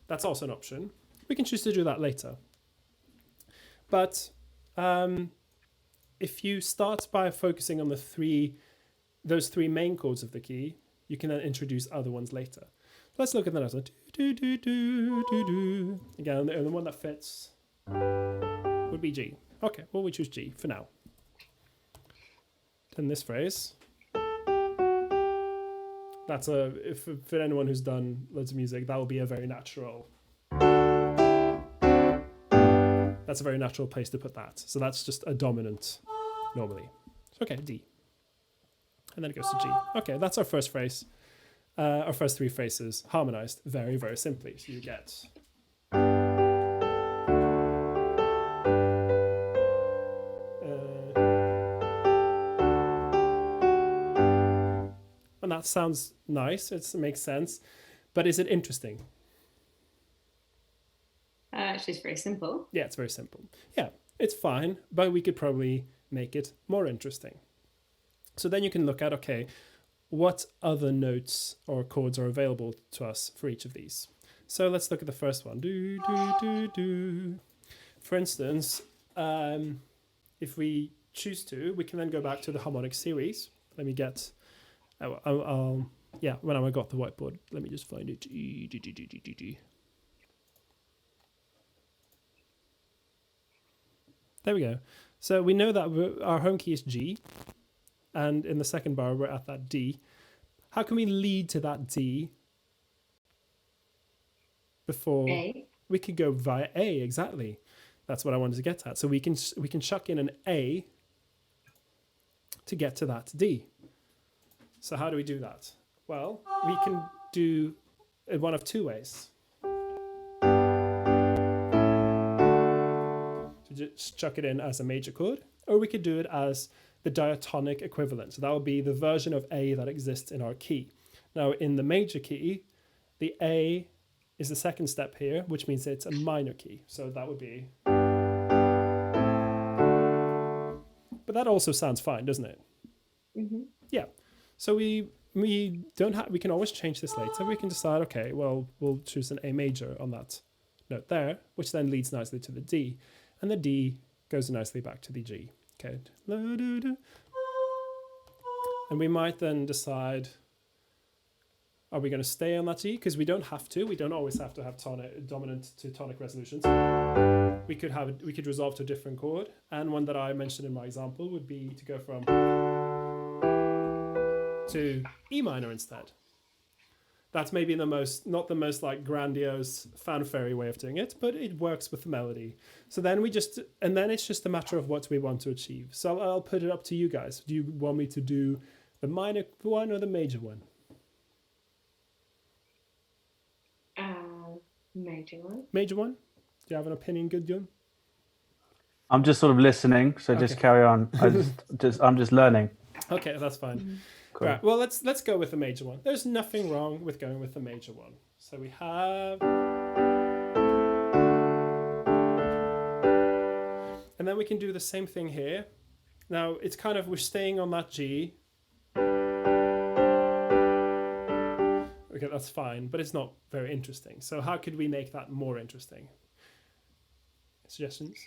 that's also an option. We can choose to do that later. But if you start by focusing on those three main chords of the key, you can then introduce other ones later. Let's look at the next one. Again, the one that fits would be G. Okay, well, we choose G for now. Then this phrase. That's for anyone who's done loads of music, that will be a very natural. That's a very natural place to put that. So that's just a dominant normally. Okay, D. And then it goes to G. Okay, that's our first phrase. Our first three phrases harmonized very, very simply. So you get. And that sounds nice. It makes sense. But is it interesting? It's just very simple. Yeah, it's very simple. Yeah, it's fine, but we could probably make it more interesting. So then you can look at, okay, what other notes or chords are available to us for each of these. So let's look at the first one. Do, do, do, do. For instance, if we choose to, we can then go back to the Harmonic Series. Let me get, when I got the whiteboard, let me just find it. There we go. So we know that our home key is G. And in the second bar, we're at that D. How can we lead to that D before A. We could go via A? Exactly. That's what I wanted to get at. So we can chuck in an A to get to that D. So how do we do that? Well, we can do it one of two ways. So just chuck it in as a major chord, or we could do it as the diatonic equivalent. So that would be the version of A that exists in our key. Now, in the major key, the A is the second step here, which means it's a minor key. So that would be. But that also sounds fine, doesn't it? Mm-hmm. Yeah. So we can always change this later. We can decide, okay, well, we'll choose an A major on that note there, which then leads nicely to the D, and the D goes nicely back to the G. Okay. And we might then decide, are we going to stay on that G? Because we don't have to. We don't always have to have dominant to tonic resolutions. We could resolve to a different chord. And one that I mentioned in my example would be to go from to E minor instead. That's maybe not the most like grandiose fanfare way of doing it, but it works with the melody. So then then it's just a matter of what we want to achieve. So I'll put it up to you guys. Do you want me to do the minor one or the major one? Major one. Major one? Do you have an opinion, Gudjon? I'm just sort of listening, so Okay. just carry on. I'm just learning. Okay, that's fine. Mm-hmm. Cool. Right, well, let's go with the major one. There's nothing wrong with going with the major one. So we have... And then we can do the same thing here. Now, it's kind of, we're staying on that G. Okay, that's fine, but it's not very interesting. So how could we make that more interesting? Suggestions?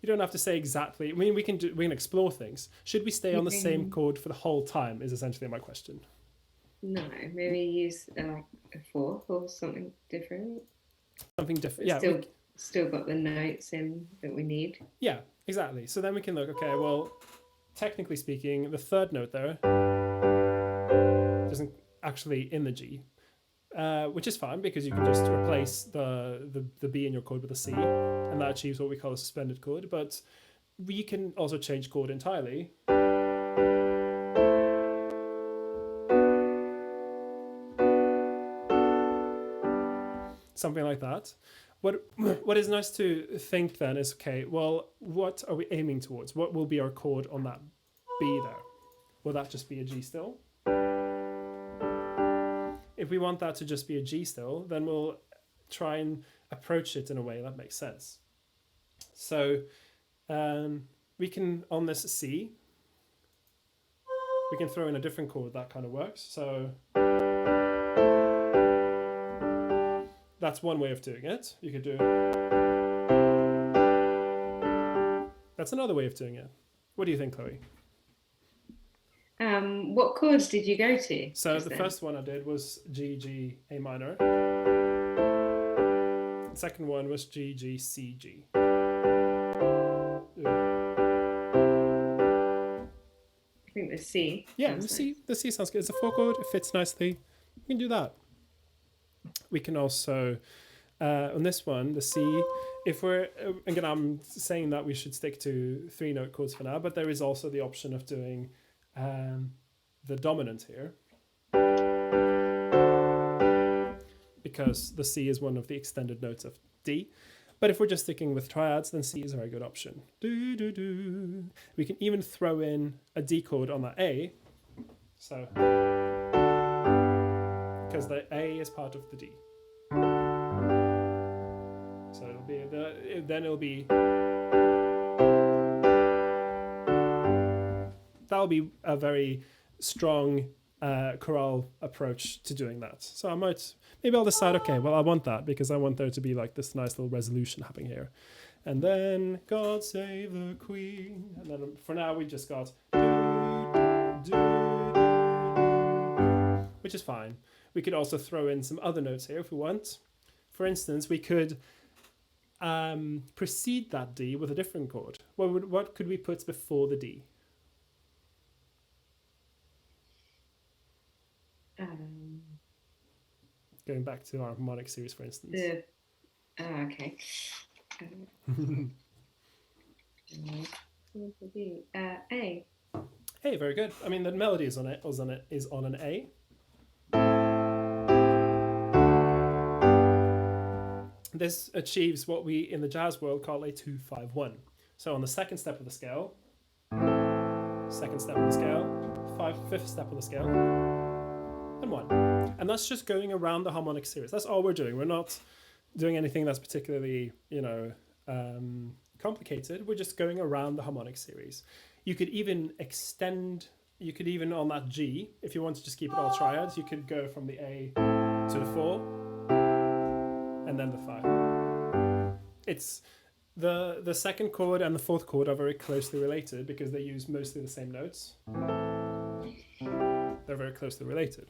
You don't have to say exactly. I mean, we can explore things. Should we stay on the same chord for the whole time? Is essentially my question. No, maybe use a fourth or something different. Something different. But Yeah. Still got the notes in that we need. Yeah, exactly. So then we can look. Okay, well, technically speaking, the third note there isn't actually in the G, which is fine because you can just replace the B in your chord with a C, and that achieves what we call a suspended chord. But we can also change chord entirely. Something like that. What is nice to think then is, okay, well, what are we aiming towards? What will be our chord on that B there? Will that just be a G still? If we want that to just be a G still, then we'll try and approach it in a way that makes sense. So we can, on this C, we can throw in a different chord that kind of works. So that's one way of doing it. You could do. That's another way of doing it. What do you think, Chloe? What chords did you go to? So the first one I did was G, G, A minor. The second one was G, G, C, G. I think the C. Yeah, the C sounds good. It's a 4 chord. It fits nicely. We can do that. We can also, on this one, the C, if we're, again, I'm saying that we should stick to 3-note chords for now, but there is also the option of doing the dominant here, because the C is one of the extended notes of D. But if we're just sticking with triads, then C is a very good option. Do, do, do. We can even throw in a D chord on that A, so because the A is part of the D. So that'll be a very strong chorale approach to doing that. So maybe I'll decide, okay, well, I want that because I want there to be like this nice little resolution happening here. And then God save the Queen. And then for now we just got which is fine. We could also throw in some other notes here if we want. For instance, we could precede that D with a different chord. What could we put before the D? Going back to our harmonic series, for instance. Okay. A. A, very good. I mean, the melody is on an A. This achieves what we in the jazz world call a 2-5-1. So on the second step of the scale, fifth step of the scale, and 1. And that's just going around the harmonic series. That's all we're doing. We're not doing anything that's particularly, complicated. We're just going around the harmonic series. You could even on that G, if you want to just keep it all triads, you could go from the A to the 4 and then the 5. It's the second chord and the fourth chord are very closely related because they use mostly the same notes. They're very closely related.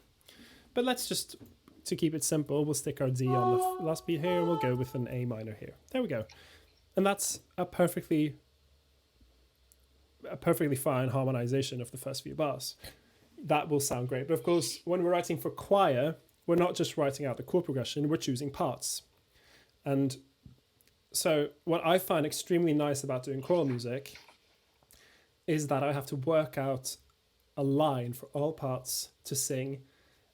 But let's just, to keep it simple, we'll stick our D on the last beat here. We'll go with an A minor here. There we go. And that's a perfectly fine harmonization of the first few bars. That will sound great. But of course, when we're writing for choir, we're not just writing out the chord progression, we're choosing parts. And so what I find extremely nice about doing choral music is that I have to work out a line for all parts to sing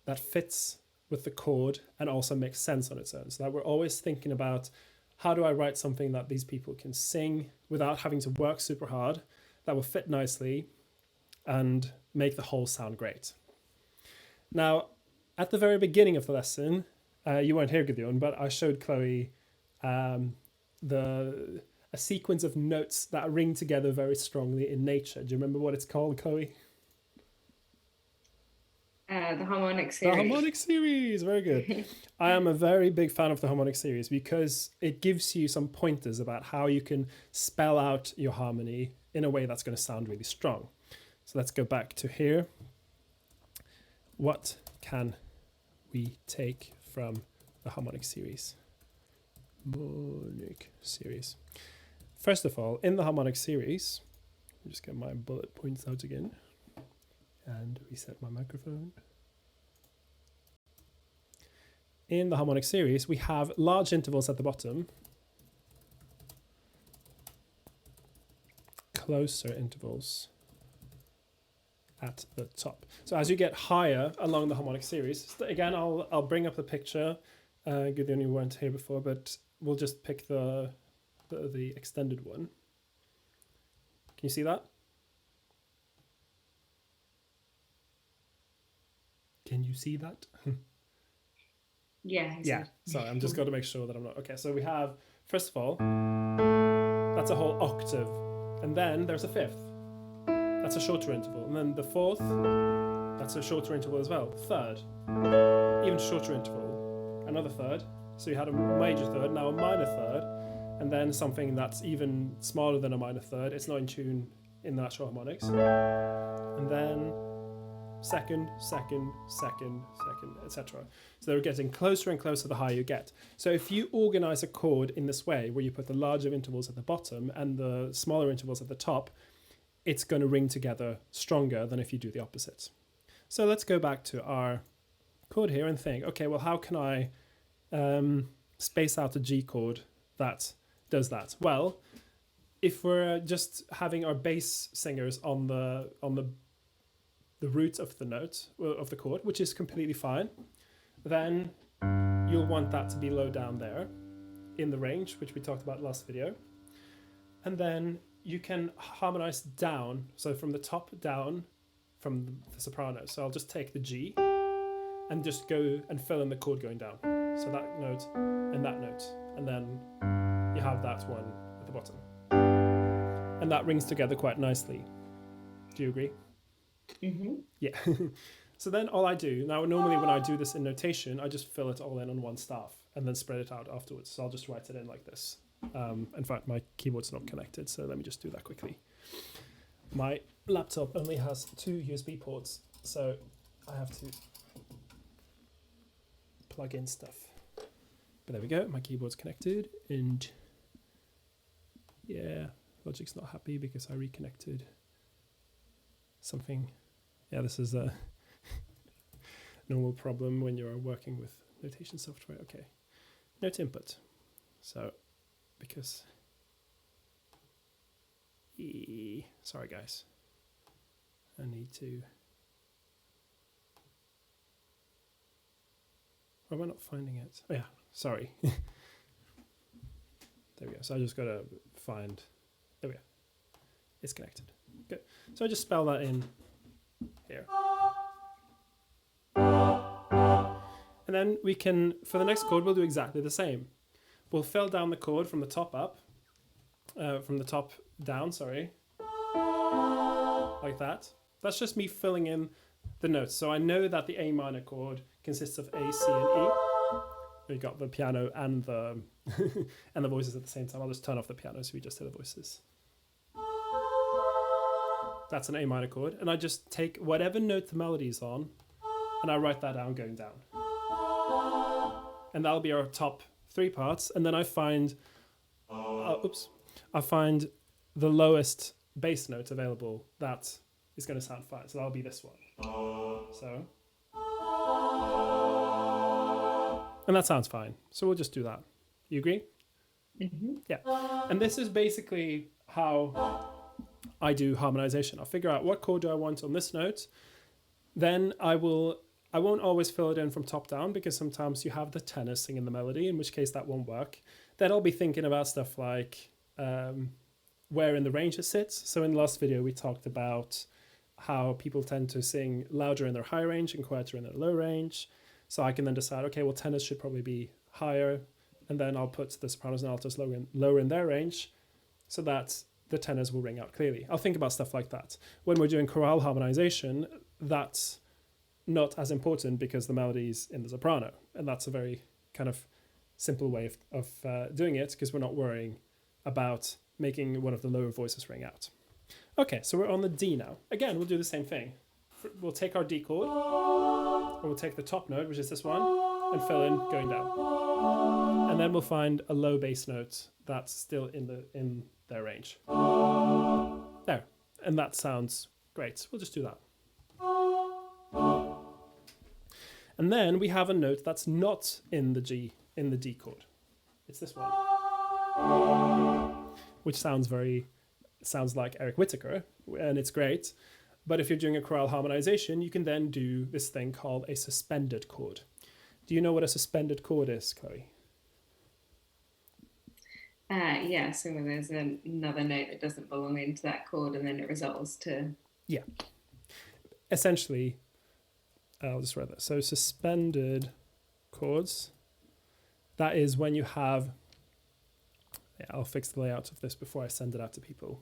that fits with the chord and also makes sense on its own. So that we're always thinking about, how do I write something that these people can sing without having to work super hard, that will fit nicely and make the whole sound great. Now, at the very beginning of the lesson, you weren't here, Gideon, but I showed Chloe a sequence of notes that ring together very strongly in nature. Do you remember what it's called, Chloe? The Harmonic The Series. Harmonic Series, very good. I am a very big fan of the Harmonic Series because it gives you some pointers about how you can spell out your harmony in a way that's going to sound really strong. So let's go back to here. What can we take from the Harmonic Series? Harmonic Series. First of all, in the Harmonic Series, I'll just get my bullet points out again and reset my microphone. In the Harmonic Series, we have large intervals at the bottom, closer intervals at the top. So as you get higher along the Harmonic Series, again, I'll bring up the picture. Gideon, you weren't here before, but we'll just pick the extended one. Can you see that? Can you see that? Yeah. Yeah. Sorry, I'm just got to make sure that I'm not. Okay, so we have, first of all, that's a whole octave. And then there's a fifth. That's a shorter interval. And then the fourth, that's a shorter interval as well. Third, even shorter interval. Another third. So you had a major third, now a minor third. And then something that's even smaller than a minor third. It's not in tune in the natural harmonics. And then second, etc. So they're getting closer and closer the higher you get. So if you organize a chord in this way, where you put the larger intervals at the bottom and the smaller intervals at the top, it's going to ring together stronger than if you do the opposite. So let's go back to our chord here and think, okay, well, how can I space out a G chord that does that? Well, if we're just having our bass singers on the root of the note, of the chord, which is completely fine, then you'll want that to be low down there in the range, which we talked about last video. And then you can harmonize down, so from the top down from the soprano. So I'll just take the G and just go and fill in the chord going down. So that note and that note, and then you have that one at the bottom. And that rings together quite nicely. Do you agree? Mm-hmm. Yeah. So then all I do, now normally when I do this in notation, I just fill it all in on one staff and then spread it out afterwards. So I'll just write it in like this. In fact, my keyboard's not connected, so let me just do that quickly. My laptop only has 2 USB ports, so I have to plug in stuff. But there we go, my keyboard's connected, and yeah, Logic's not happy because I reconnected something. Yeah, this is a normal problem when you're working with notation software. Okay, note input. So, because sorry guys, I need to. Why am I not finding it? Oh yeah, sorry. There we go. So I just gotta find. There we go. It's connected. Good. So I just spell that in here. And then we can, for the next chord, we'll do exactly the same. We'll fill down the chord from the top up, from the top down, sorry, like that. That's just me filling in the notes. So I know that the A minor chord consists of A, C, and E. We got the piano and the and the voices at the same time. I'll just turn off the piano so we just hear the voices. That's an A minor chord, and I just take whatever note the melody is on, and I write that down going down. And that'll be our top 3 parts, and then I find, I find the lowest bass note available that is going to sound fine. So that'll be this one. So, and that sounds fine. So we'll just do that. You agree? Mm-hmm. Yeah. And this is basically how I do harmonization. I'll figure out what chord do I want on this note. Then I won't always fill it in from top down because sometimes you have the tenor singing the melody, in which case that won't work. Then I'll be thinking about stuff like where in the range it sits. So in the last video, we talked about how people tend to sing louder in their high range and quieter in their low range. So I can then decide, okay, well, tenors should probably be higher. And then I'll put the sopranos and altos lower in their range so that the tenors will ring out clearly. I'll think about stuff like that. When we're doing chorale harmonization, that's not as important because the melody's in the soprano. And that's a very kind of simple way of doing it, because we're not worrying about making one of the lower voices ring out. Okay, so we're on the D now. Again, we'll do the same thing. We'll take our D chord, and we'll take the top note, which is this one, and fill in going down. And then we'll find a low bass note that's still in their range. There, and that sounds great. We'll just do that. And then we have a note that's not in the D chord. It's this one, which sounds like Eric Whitacre, and it's great. But if you're doing a chorale harmonization, you can then do this thing called a suspended chord. Do you know what a suspended chord is, Chloe? Yeah, so when there's another note that doesn't belong into that chord and then it resolves to... Yeah. Essentially, I'll just write that. So suspended chords, that is when you have... Yeah, I'll fix the layout of this before I send it out to people.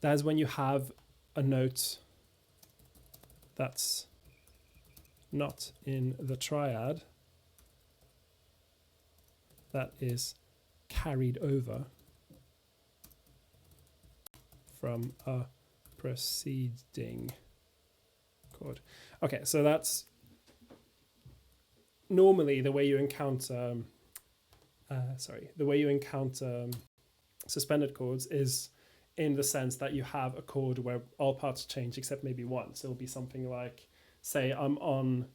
That is when you have a note that's not in the triad that is carried over from a preceding chord. Okay, so that's normally the way you encounter suspended chords is in the sense that you have a chord where all parts change except maybe one. So it'll be something like, say I'm on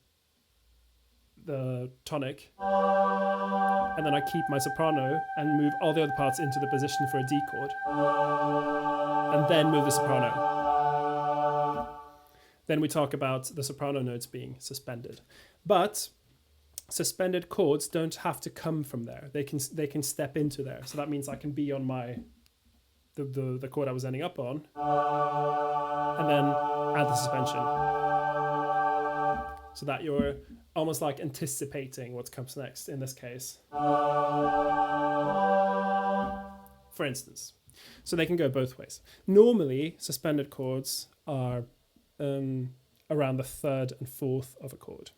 the tonic, and then I keep my soprano and move all the other parts into the position for a D chord, and then move the soprano. Then we talk about the soprano notes being suspended. But suspended chords don't have to come from there. They can step into there. So that means I can be on the chord I was ending up on, and then add the suspension. So that you're almost like anticipating what comes next in this case. For instance. So they can go both ways. Normally, suspended chords are around the third and fourth of a chord.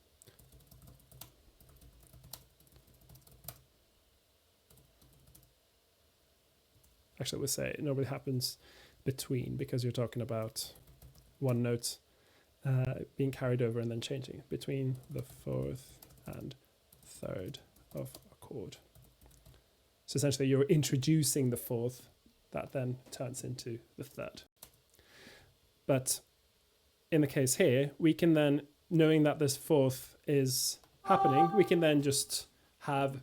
Actually, I would say it normally happens between, because you're talking about one note being carried over and then changing between the fourth and third of a chord. So essentially you're introducing the fourth that then turns into the third. But in the case here, we can then, knowing that this fourth is happening, we can then just have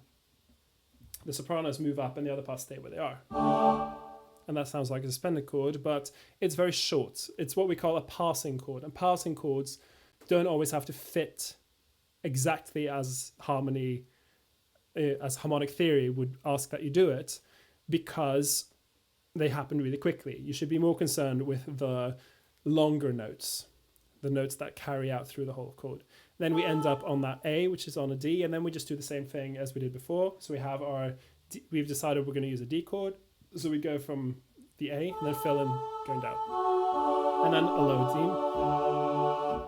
the sopranos move up and the other parts stay where they are. And that sounds like a suspended chord, but it's very short. It's what we call a passing chord. And passing chords don't always have to fit exactly as harmonic theory would ask that you do it, because they happen really quickly. You should be more concerned with the longer notes, the notes that carry out through the whole chord. Then we end up on that A, which is on a D, and then we just do the same thing as we did before. So we have we've decided we're going to use a D chord. So we go from the A and then fill in going down. And then a low D.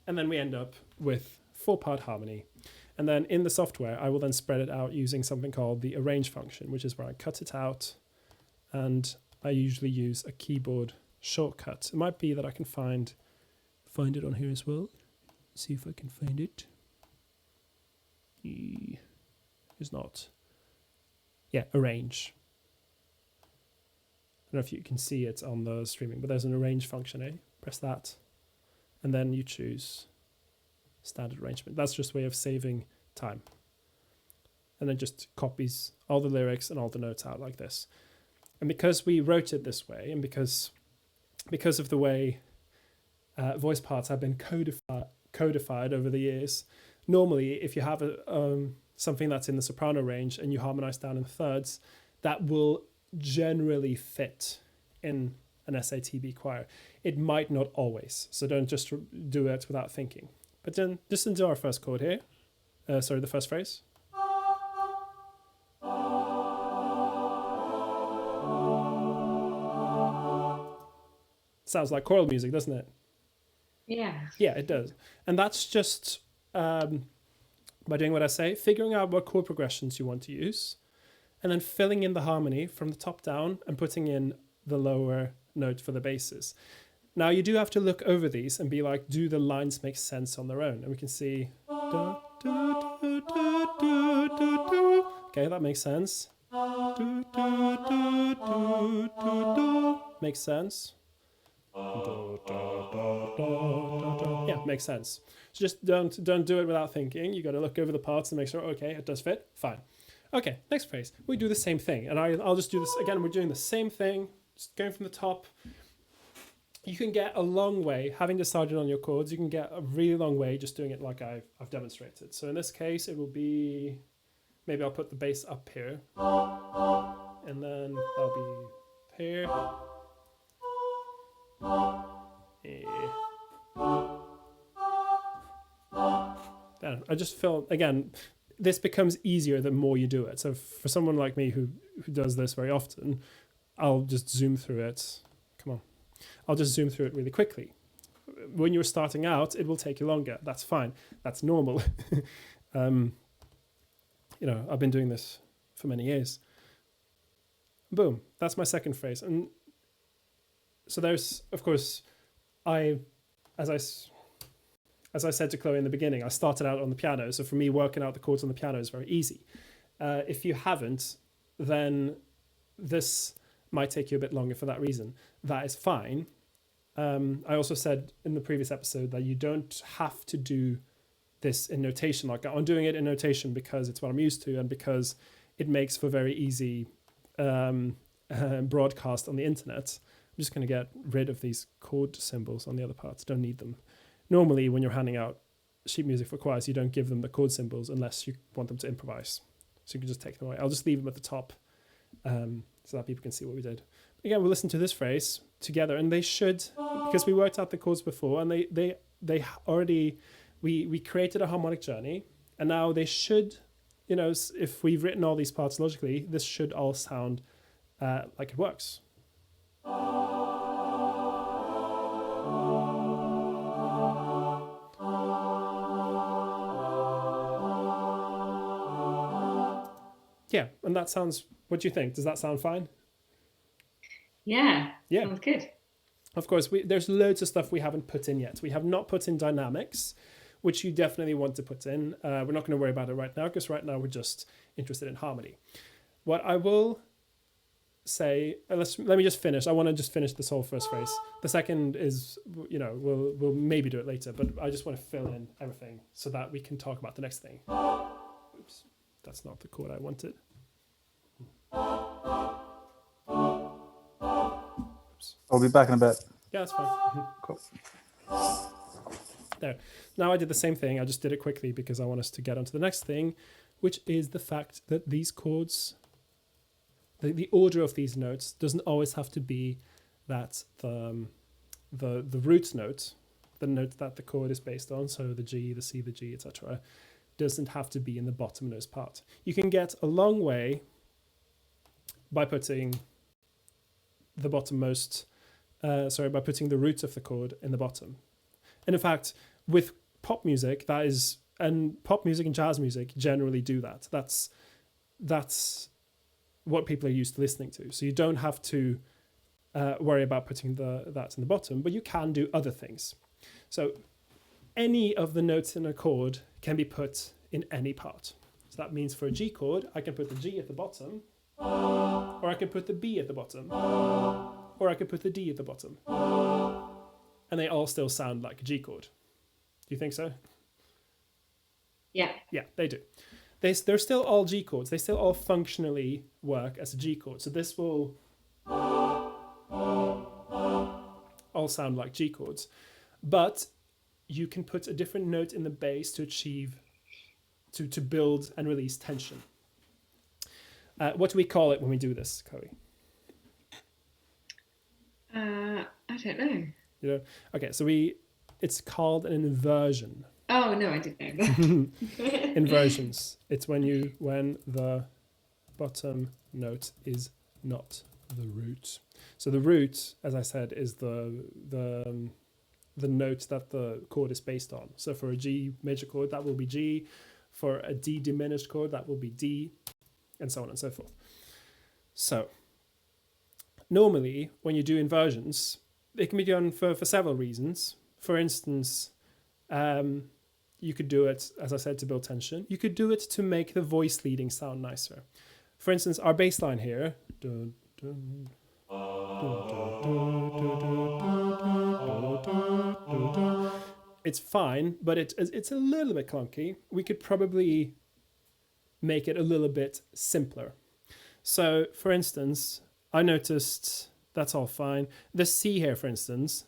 And then we end up with 4-part harmony. And then in the software, I will then spread it out using something called the arrange function, which is where I cut it out. And I usually use a keyboard shortcut. It might be that I can find it on here as well. See if I can find it. It's not. Yeah, arrange. I don't know if you can see it on the streaming, but there's an arrange function, eh? Press that. And then you choose standard arrangement. That's just a way of saving time. And then just copies all the lyrics and all the notes out like this. And because we wrote it this way, and because of the way voice parts have been codified over the years, normally if you have something that's in the soprano range and you harmonize down in thirds, that will generally fit in an SATB choir. It might not always, so don't just do it without thinking. But then just into our first chord here, the first phrase. Sounds like choral music, doesn't it? Yeah. Yeah, it does. And that's just by doing what I say, figuring out what chord progressions you want to use, and then filling in the harmony from the top down and putting in the lower note for the basses. Now you do have to look over these and be like, do the lines make sense on their own? And we can see, okay, that makes sense. Makes sense. Yeah, makes sense. So just don't do it without thinking. You got to look over the parts and make sure, okay, it does fit. Fine. Okay, next phrase. We do the same thing. And I'll just do this again. We're doing the same thing, just going from the top. You can get a long way, having decided on your chords, you can get a really long way just doing it like I've demonstrated. So in this case, it will be, maybe I'll put the bass up here. And then that'll be here. Then I just feel, again, this becomes easier the more you do it. So for someone like me who does this very often, I'll just zoom through it. Come on. I'll just zoom through it really quickly. When you're starting out, it will take you longer. That's fine. That's normal. I've been doing this for many years. Boom. That's my second phrase. And so there's, of course, as I said to Chloe in the beginning, I started out on the piano. So for me, working out the chords on the piano is very easy. If you haven't, then this might take you a bit longer for that reason. That is fine. I also said in the previous episode that you don't have to do this in notation. Like, I'm doing it in notation because it's what I'm used to and because it makes for very easy broadcast on the internet. I'm just going to get rid of these chord symbols on the other parts. Don't need them. Normally, when you're handing out sheet music for choirs, you don't give them the chord symbols unless you want them to improvise. So you can just take them away. I'll just leave them at the top so that people can see what we did. Again, we'll listen to this phrase together, and they should, because we worked out the chords before, and they already, we created a harmonic journey, and now they should, if we've written all these parts logically, this should all sound like it works. Yeah, and that sounds, what do you think? Does that sound fine? Yeah. Yeah. Sounds good. Of course, there's loads of stuff we haven't put in yet. We have not put in dynamics, which you definitely want to put in. We're not going to worry about it right now, because right now we're just interested in harmony. What I will say, let me just finish. I want to just finish this whole first phrase. The second is, we'll maybe do it later, but I just want to fill in everything so that we can talk about the next thing. Oops, that's not the chord I wanted. I'll be back in a bit. Yeah, that's fine. Cool. There. Now I did the same thing. I just did it quickly because I want us to get on to the next thing, which is the fact that these chords, the order of these notes doesn't always have to be that the root note, the note that the chord is based on, so the G, the C, the G, etc., doesn't have to be in the bottommost part. You can get a long way by putting the bottommost, by putting the root of the chord in the bottom. And in fact, with pop music, and pop music and jazz music generally do that. That's what people are used to listening to. So you don't have to worry about putting that in the bottom, but you can do other things. So any of the notes in a chord can be put in any part. So that means for a G chord, I can put the G at the bottom, or I can put the B at the bottom, or I can put the D at the bottom. And they all still sound like a G chord. Do you think so? Yeah. Yeah, they do. They're still all G chords. They still all functionally work as a G chord. So this will all sound like G chords. But you can put a different note in the bass to achieve, to build and release tension. What do we call it when we do this, Chloe? I don't know. Okay, so it's called an inversion. Oh no, I didn't know that. Inversions. It's when the bottom note is not the root. So the root, as I said, is the the note that the chord is based on. So for a G major chord, that will be G. For a D diminished chord, that will be D, and so on and so forth. So normally, when you do inversions, it can be done for several reasons. For instance, you could do it, as I said, to build tension. You could do it to make the voice leading sound nicer. For instance, our bass line here, dun, dun, it's fine, but it's a little bit clunky. We could probably make it a little bit simpler. So, for instance, I noticed that's all fine. The C here, for instance,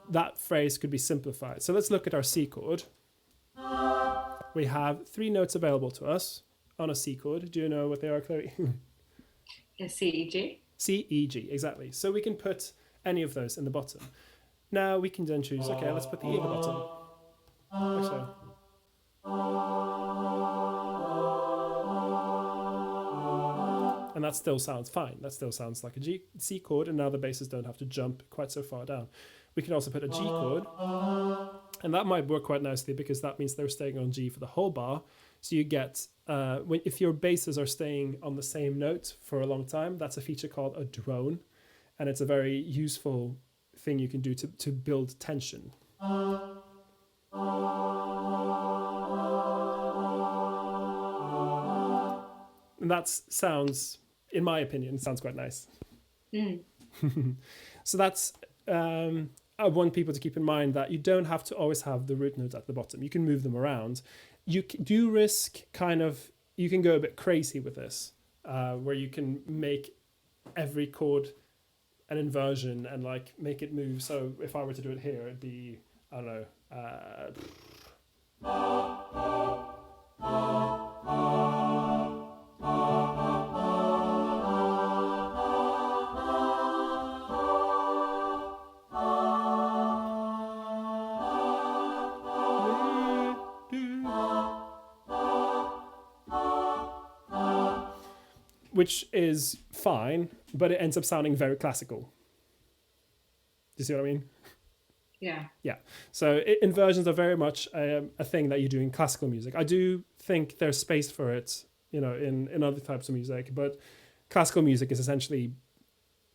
that phrase could be simplified. So let's look at our C chord. We have 3 notes available to us on a C chord. Do you know what they are, Chloe? A C, E, G. C, E, G, exactly. So we can put any of those in the bottom. Now we can then choose, okay, let's put the E in the bottom. Like so. And that still sounds fine. That still sounds like a C chord, and now the basses don't have to jump quite so far down. We can also put a G chord, and that might work quite nicely because that means they're staying on G for the whole bar. So you get, if your basses are staying on the same note for a long time, that's a feature called a drone, and it's a very useful thing you can do to build tension. And that sounds, in my opinion, sounds quite nice. So that's, I want people to keep in mind that you don't have to always have the root notes at the bottom. You can move them around. You do risk you can go a bit crazy with this, where you can make every chord an inversion and like make it move. So if I were to do it here, it'd be, I don't know, which is fine, but it ends up sounding very classical. Do you see what I mean? Yeah. Yeah. So inversions are very much a thing that you do in classical music. I do think there's space for it, in other types of music, but classical music is essentially,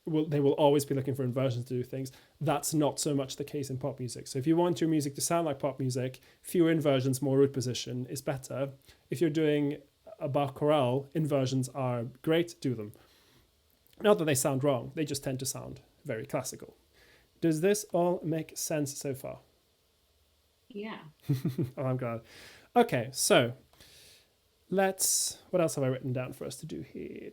they will always be looking for inversions to do things. That's not so much the case in pop music. So if you want your music to sound like pop music, fewer inversions, more root position is better. If you're doing a Bach Chorale, inversions are great, do them. Not that they sound wrong, they just tend to sound very classical. Does this all make sense so far? Yeah. Oh, I'm glad. Okay, so what else have I written down for us to do here?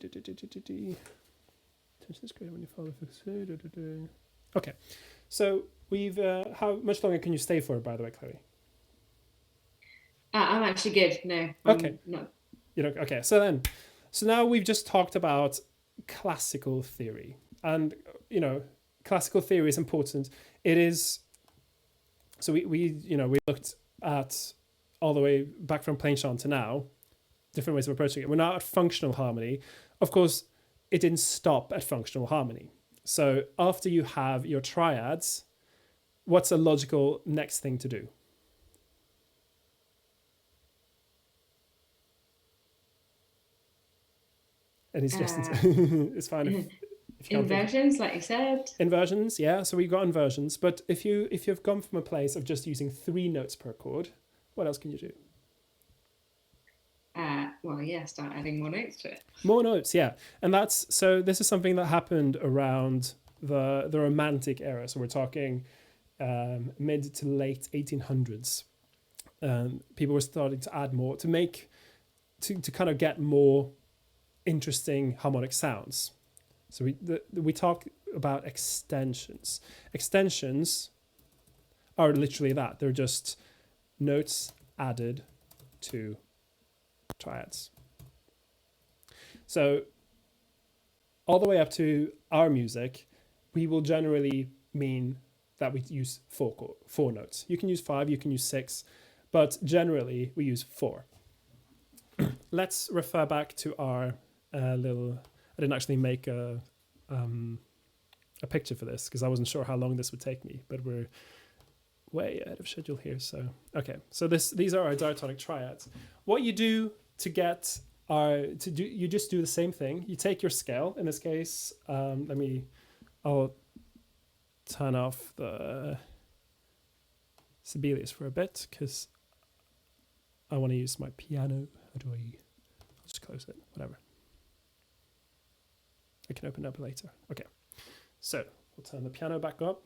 Okay, so we've, how much longer can you stay for, by the way, Chloe? I'm actually good. No. Okay. No. Okay, so now we've just talked about classical theory, and classical theory is important. It is. So we looked at all the way back from plain chant to now, different ways of approaching it. We're now at functional harmony. Of course, it didn't stop at functional harmony. So after you have your triads, what's a logical next thing to do? Any suggestions? It's fine if you can't Inversions, like you said. Inversions, yeah. So we've got inversions, but if you've gone from a place of just using 3 notes per chord, what else can you do? Start adding more notes to it. More notes, yeah. And this is something that happened around the Romantic era. So we're talking mid to late 1800s. People were starting to add more to kind of get more interesting harmonic sounds. So we talk about extensions. Extensions are literally that. They're just notes added to triads. So all the way up to our music, we will generally mean that we use 4 notes. You can use 5, you can use 6, but generally we use 4. Let's refer back to our I didn't actually make a a picture for this because I wasn't sure how long this would take me, but we're way ahead of schedule here. So, okay. So these are our diatonic triads. What you do to get you just do the same thing. You take your scale. In this case, I'll turn off the Sibelius for a bit because I want to use my piano. How do I'll just close it, whatever. I can open it up later. Okay, so we'll turn the piano back up.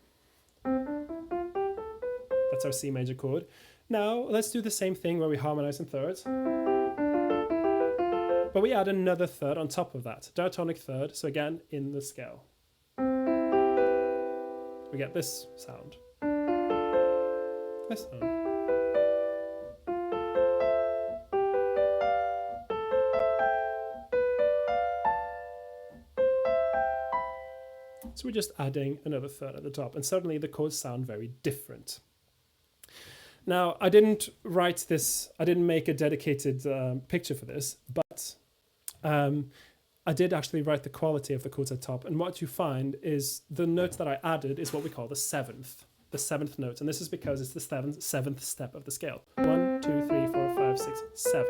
That's our C major chord. Now let's do the same thing where we harmonize in thirds. But we add another third on top of that, diatonic third, so again in the scale. We get this sound. This sound. So we're just adding another third at the top, and suddenly the chords sound very different. Now, I didn't write this, I didn't make a dedicated picture for this, but I did actually write the quality of the chords at top, and what you find is the note that I added is what we call the seventh note, and this is because it's the seventh step of the scale. 1, 2, 3, 4, 5, 6, 7.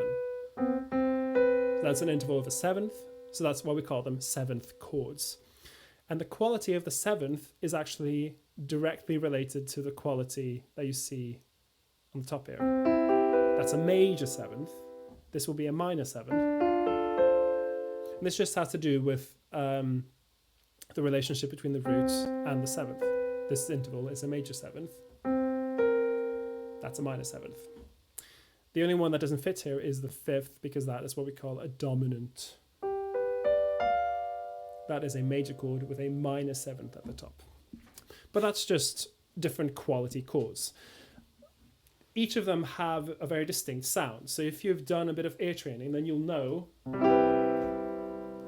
So that's an interval of a seventh, so that's why we call them seventh chords. And the quality of the seventh is actually directly related to the quality that you see on the top here. That's a major seventh. This will be a minor seventh. And this just has to do with the relationship between the root and the seventh. This interval is a major seventh. That's a minor seventh. The only one that doesn't fit here is the fifth, because that is what we call a dominant. That is a major chord with a minor seventh at the top. But that's just different quality chords. Each of them have a very distinct sound. So if you've done a bit of ear training, then you'll know,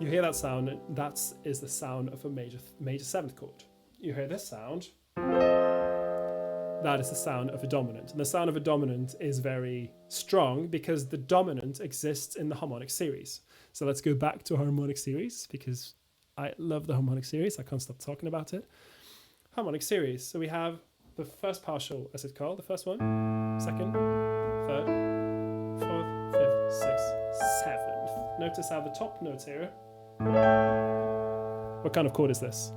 you hear that sound, that is the sound of a major seventh chord. You hear this sound, that is the sound of a dominant. And the sound of a dominant is very strong because the dominant exists in the harmonic series. So let's go back to harmonic series because I love the harmonic series. I can't stop talking about it. Harmonic series. So we have the first partial, as it's called, the first one, second, third, fourth, fifth, sixth, seventh. Notice how the top notes here. What kind of chord is this?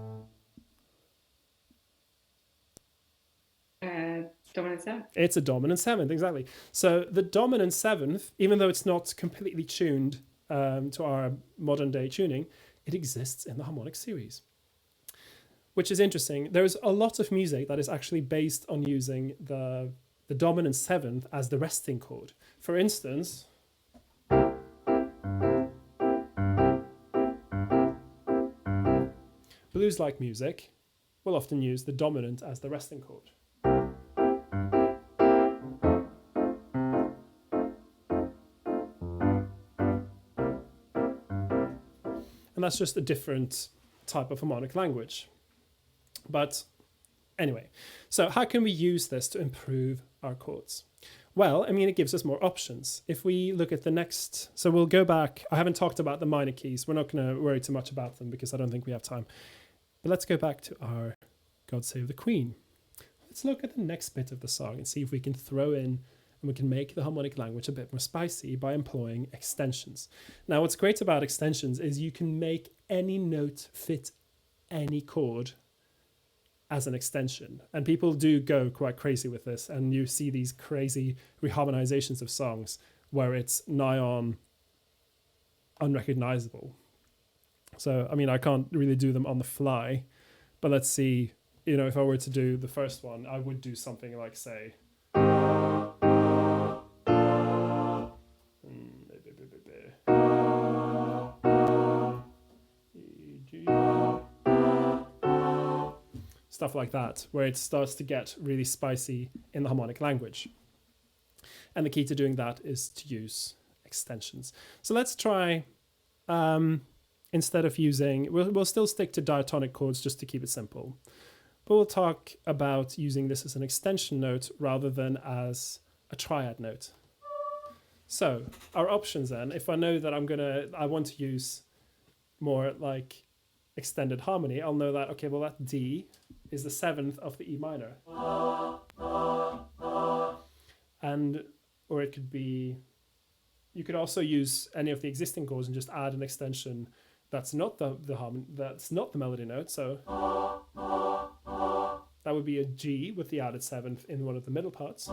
Dominant seventh. It's a dominant seventh, exactly. So the dominant seventh, even though it's not completely tuned to our modern day tuning, it exists in the harmonic series, which is interesting. There's a lot of music that is actually based on using the dominant seventh as the resting chord. For instance, blues-like music will often use the dominant as the resting chord. And that's just a different type of harmonic language. But anyway, so how can we use this to improve our chords? Well, I mean, it gives us more options. If we look at the next, so we'll go back. I haven't talked about the minor keys. We're not going to worry too much about them because I don't think we have time. But let's go back to our God Save the Queen. Let's look at the next bit of the song and see if we can throw in and we can make the harmonic language a bit more spicy by employing extensions. Now, what's great about extensions is you can make any note fit any chord as an extension. And people do go quite crazy with this, and you see these crazy reharmonizations of songs where it's nigh on unrecognizable. So, I mean, I can't really do them on the fly, but let's see, if I were to do the first one, I would do something like, say, stuff like that, where it starts to get really spicy in the harmonic language. And the key to doing that is to use extensions. So let's try, instead of using, we'll still stick to diatonic chords just to keep it simple. But we'll talk about using this as an extension note rather than as a triad note. So our options then, if I know that I want to use more like extended harmony, I'll know that, okay, well, that D is the 7th of the E minor. And, or it could be, you could also use any of the existing chords and just add an extension that's not the harmony, that's not the melody note. So that would be a G with the added 7th in one of the middle parts.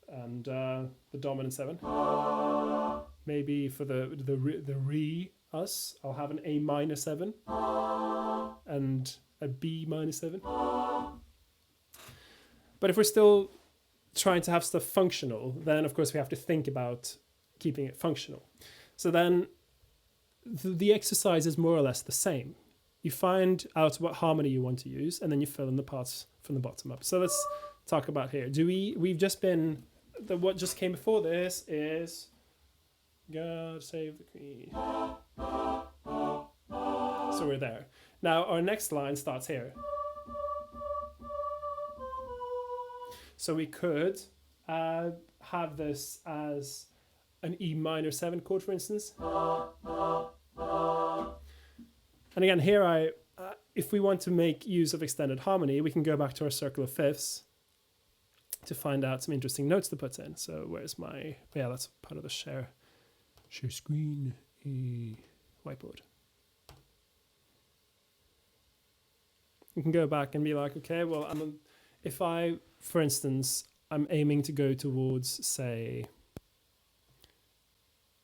And the dominant 7. Maybe for the re us, I'll have an A minor 7 and a B minor 7. But if we're still trying to have stuff functional, then of course we have to think about keeping it functional. So then the exercise is more or less the same. You find out what harmony you want to use, and then you fill in the parts from the bottom up. So let's talk about here. We've just been, what just came before this is God Save the Queen. So we're there. Now our next line starts here. So we could have this as an E minor 7 chord, for instance. And again, here if we want to make use of extended harmony, we can go back to our circle of fifths to find out some interesting notes to put in. So where's my, yeah, that's part of the share screen whiteboard. You can go back and be like, okay, well, if I, for instance, I'm aiming to go towards, say,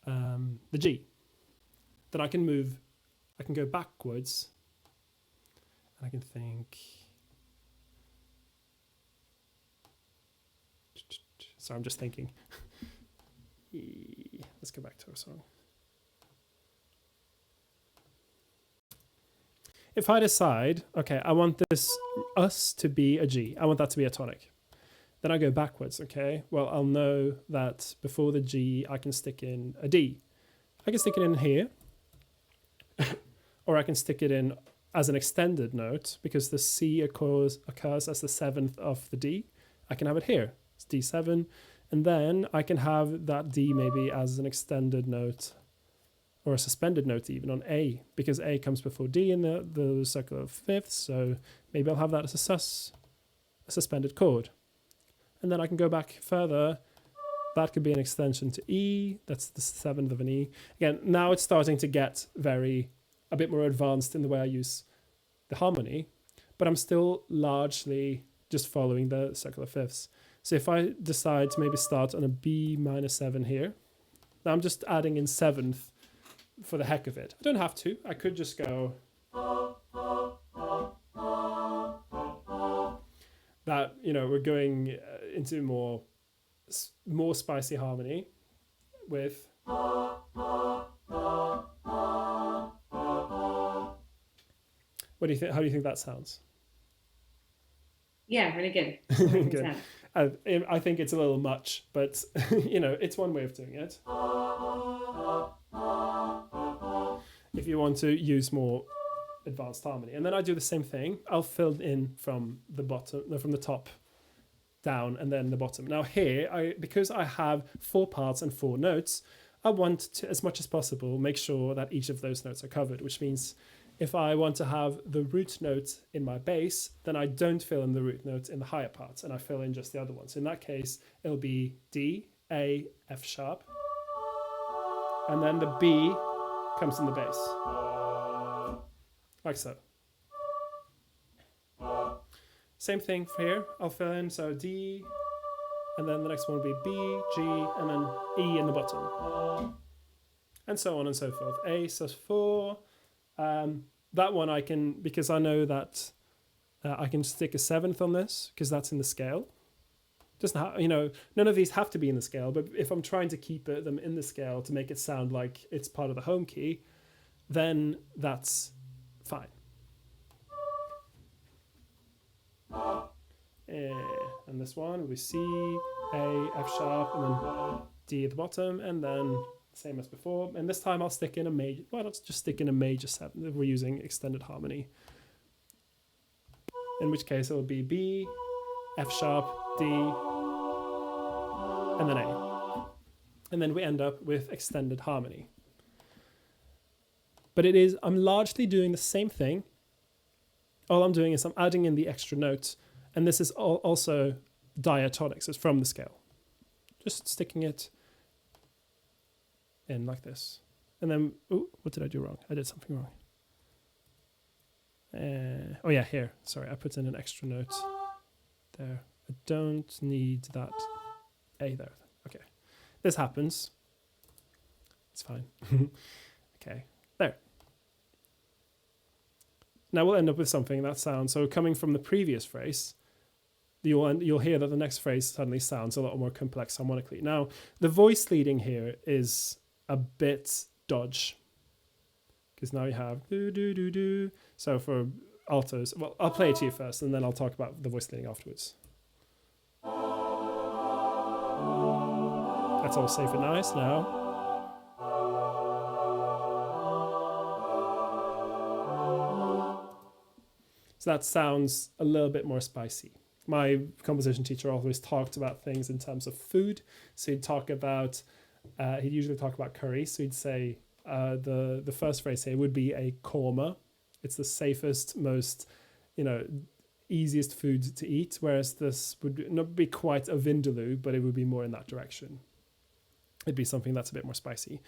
the G, then I can go backwards, and I can think, sorry, I'm just thinking. Let's go back to our song. If I decide, okay, I want this us to be a G, I want that to be a tonic, then I go backwards, okay? Well, I'll know that before the G, I can stick in a D. I can stick it in here, or I can stick it in as an extended note, because the C occurs as the 7th of the D. I can have it here, it's D7, and then I can have that D maybe as an extended note, or a suspended note even on A, because A comes before D in the circle of fifths, so maybe I'll have that as a suspended chord. And then I can go back further. That could be an extension to E, that's the 7th of an E. Again, now it's starting to get a bit more advanced in the way I use the harmony, but I'm still largely just following the circle of fifths. So if I decide to maybe start on a B minor 7 here, now I'm just adding in 7th for the heck of it. I don't have to. I could just go that, we're going into more spicy harmony with what do you think? How do you think that sounds? Yeah, really good. Good. I think it's a little much, but it's one way of doing it. If you want to use more advanced harmony, and then I do the same thing. I'll fill in from the top down, and then the bottom. Now here, because I have 4 parts and 4 notes, I want to, as much as possible, make sure that each of those notes are covered, which means if I want to have the root note in my bass, then I don't fill in the root note in the higher parts, and I fill in just the other ones. In that case, it'll be D, A, F sharp, and then the B comes in the bass, like so. Same thing for here. I'll fill in, so D, and then the next one will be B, G, and then E in the bottom, and so on and so forth. A sus4. That one I can, because I know that I can stick a 7th on this, because that's in the scale. Doesn't have, none of these have to be in the scale, but if I'm trying to keep them in the scale to make it sound like it's part of the home key, then that's fine. And this one will be C, A, F sharp, and then D at the bottom, and then same as before. And this time I'll stick in a major, why not just stick in a major 7 if we're using extended harmony. In which case it will be B, F sharp, D, and then A. And then we end up with extended harmony. but I'm largely doing the same thing. All I'm doing is I'm adding in the extra note, and this is also diatonic, so it's from the scale. Just sticking it in like this. And then, what did I do wrong? I did something wrong. Oh yeah, here. Sorry, I put in an extra note there. I don't need that A there. Okay. This happens. It's fine. Okay, there. Now we'll end up with something that sounds, so coming from the previous phrase, you'll hear that the next phrase suddenly sounds a lot more complex harmonically. Now, the voice leading here is a bit dodge, because now you have do do do do. So for altos, well, I'll play it to you first, and then I'll talk about the voice leading afterwards. That's all safe and nice now. So that sounds a little bit more spicy. My composition teacher always talked about things in terms of food. So he'd usually talk about curry. So he'd say the first phrase here would be a korma. It's the safest, most, easiest food to eat. Whereas this would not be quite a vindaloo, but it would be more in that direction. It'd be something that's a bit more spicy.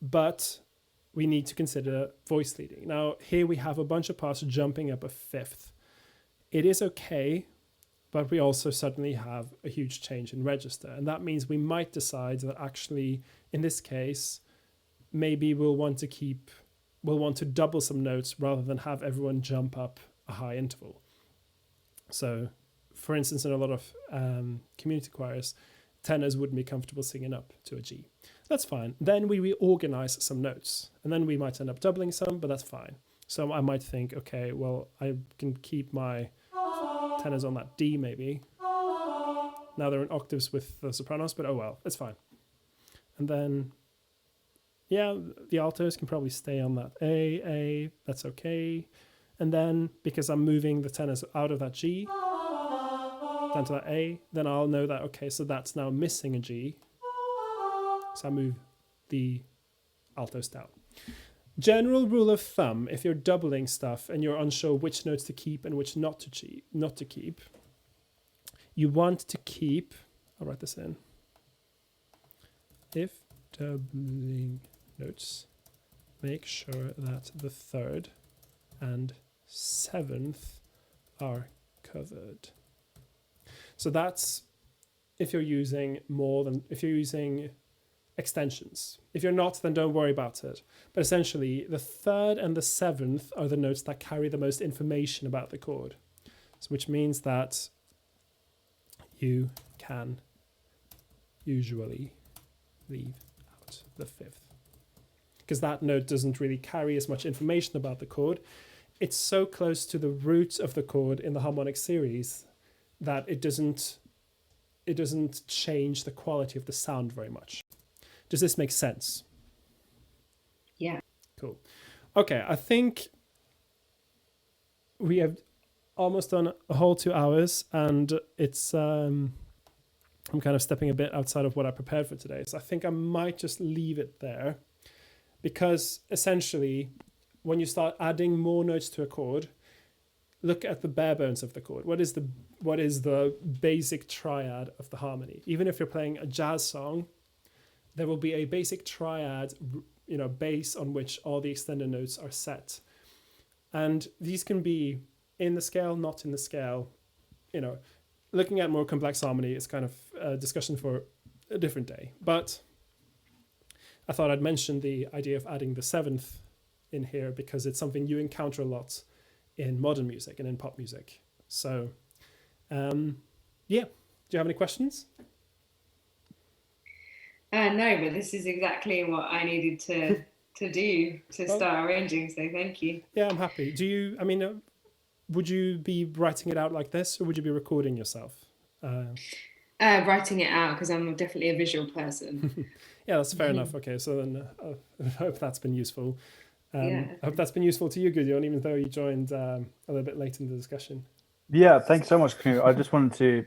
But we need to consider voice leading. Now, here we have a bunch of parts jumping up a fifth. It is okay, but we also suddenly have a huge change in register. And that means we might decide that actually, in this case, maybe we'll want to double some notes rather than have everyone jump up a high interval. So, for instance, in a lot of community choirs, tenors wouldn't be comfortable singing up to a G. That's fine. Then we reorganize some notes, and then we might end up doubling some, but that's fine. So I might think, okay, well, I can keep my tenors on that D maybe. Now they're in octaves with the sopranos, but oh well, it's fine. And then, yeah, the altos can probably stay on that A, that's okay. And then, because I'm moving the tenors out of that G, down to that A, then I'll know that, okay, so that's now missing a G. So I move the altos down. General rule of thumb, if you're doubling stuff and you're unsure which notes to keep and which not to keep, you want to keep, I'll write this in, if doubling notes, make sure that the third and seventh are covered. So that's if you're using extensions. If you're not, then don't worry about it. But essentially, the third and the seventh are the notes that carry the most information about the chord. So which means that you can usually leave out the fifth, because that note doesn't really carry as much information about the chord. It's so close to the root of the chord in the harmonic series that it doesn't change the quality of the sound very much. Does this make sense? Yeah. Cool. Okay, I think we have almost done a whole 2 hours, and it's I'm kind of stepping a bit outside of what I prepared for today. So I think I might just leave it there, because essentially when you start adding more notes to a chord, look at the bare bones of the chord. What is the basic triad of the harmony? Even if you're playing a jazz song, there will be a basic triad, base on which all the extended notes are set. And these can be in the scale, not in the scale. Looking at more complex harmony is kind of a discussion for a different day. But I thought I'd mention the idea of adding the seventh in here, because it's something you encounter a lot in modern music and in pop music. So, do you have any questions? No, but this is exactly what I needed to do to start arranging, so thank you. Yeah, I'm happy. Would you be writing it out like this, or would you be recording yourself? Writing it out, because I'm definitely a visual person. Yeah, that's fair enough. Okay, so then I hope that's been useful. Yeah. I hope that's been useful to you, Gudjon, even though you joined a little bit late in the discussion. Yeah, thanks so much, Knut. I just wanted to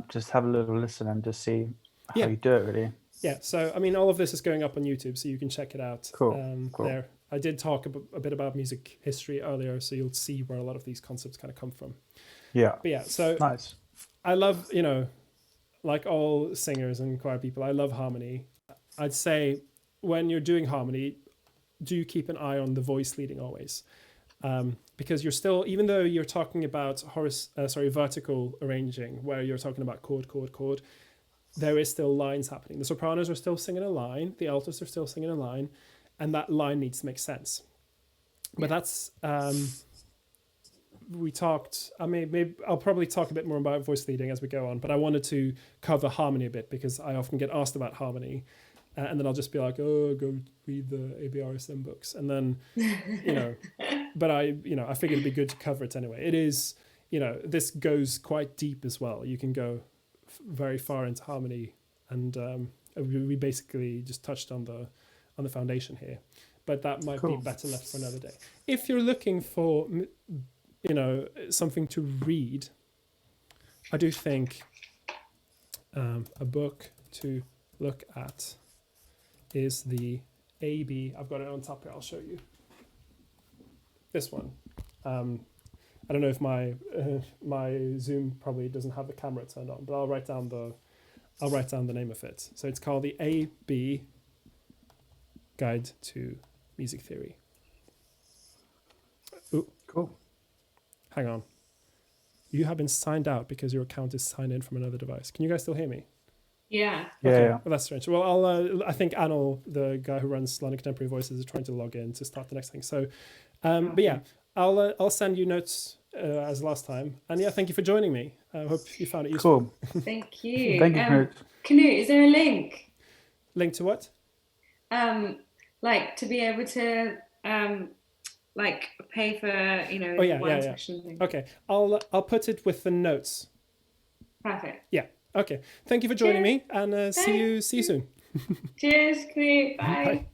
just have a little listen and just see how you do it, really. yeah, so I mean, all of this is going up on YouTube, so you can check it out. Cool. There. I did talk a bit about music history earlier, so you'll see where a lot of these concepts kind of come from. Yeah. But yeah, so Nice. I love, like all singers and choir people, I love harmony. I'd say when you're doing harmony, do keep an eye on the voice leading always. Because you're still, even though you're talking about vertical arranging, where you're talking about chord, chord, chord, there is still lines happening. The sopranos are still singing a line, the altos are still singing a line, and that line needs to make sense. But that's, we talked, maybe I'll probably talk a bit more about voice leading as we go on, but I wanted to cover harmony a bit because I often get asked about harmony. And then I'll just be like, oh, go read the ABRSM books. And then, but I figured it'd be good to cover it anyway. It is, this goes quite deep as well. You can go very far into harmony. And we basically just touched on the foundation here. But that might be better left for another day. If you're looking for, something to read, I do think a book to look at is the AB. I've got it on top here. I'll show you. This one. I don't know if my Zoom probably doesn't have the camera turned on, but I'll write down the name of it. So it's called the AB Guide to Music Theory. Ooh, cool. Hang on. You have been signed out because your account is signed in from another device. Can you guys still hear me? Yeah. Okay. Well, that's strange. Well, I think Anil, the guy who runs London Contemporary Voices, is trying to log in to start the next thing. So, but yeah, I'll send you notes as last time. And yeah, thank you for joining me. I hope you found it useful. Cool. Thank you. Thank you, Knut. Knut, is there a link? Link to what? Like to be able to like pay for one session thing. Okay, I'll put it with the notes. Perfect. Yeah. Okay. Thank you for joining me, and see you soon. Cheers, Knut. Bye. Bye.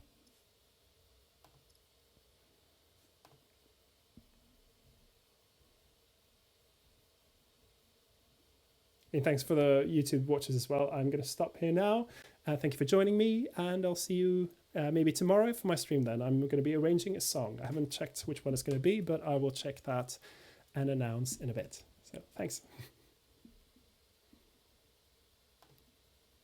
And thanks for the YouTube watchers as well. I'm going to stop here now. Thank you for joining me, and I'll see you maybe tomorrow for my stream then. I'm going to be arranging a song. I haven't checked which one it's going to be, but I will check that and announce in a bit. So thanks.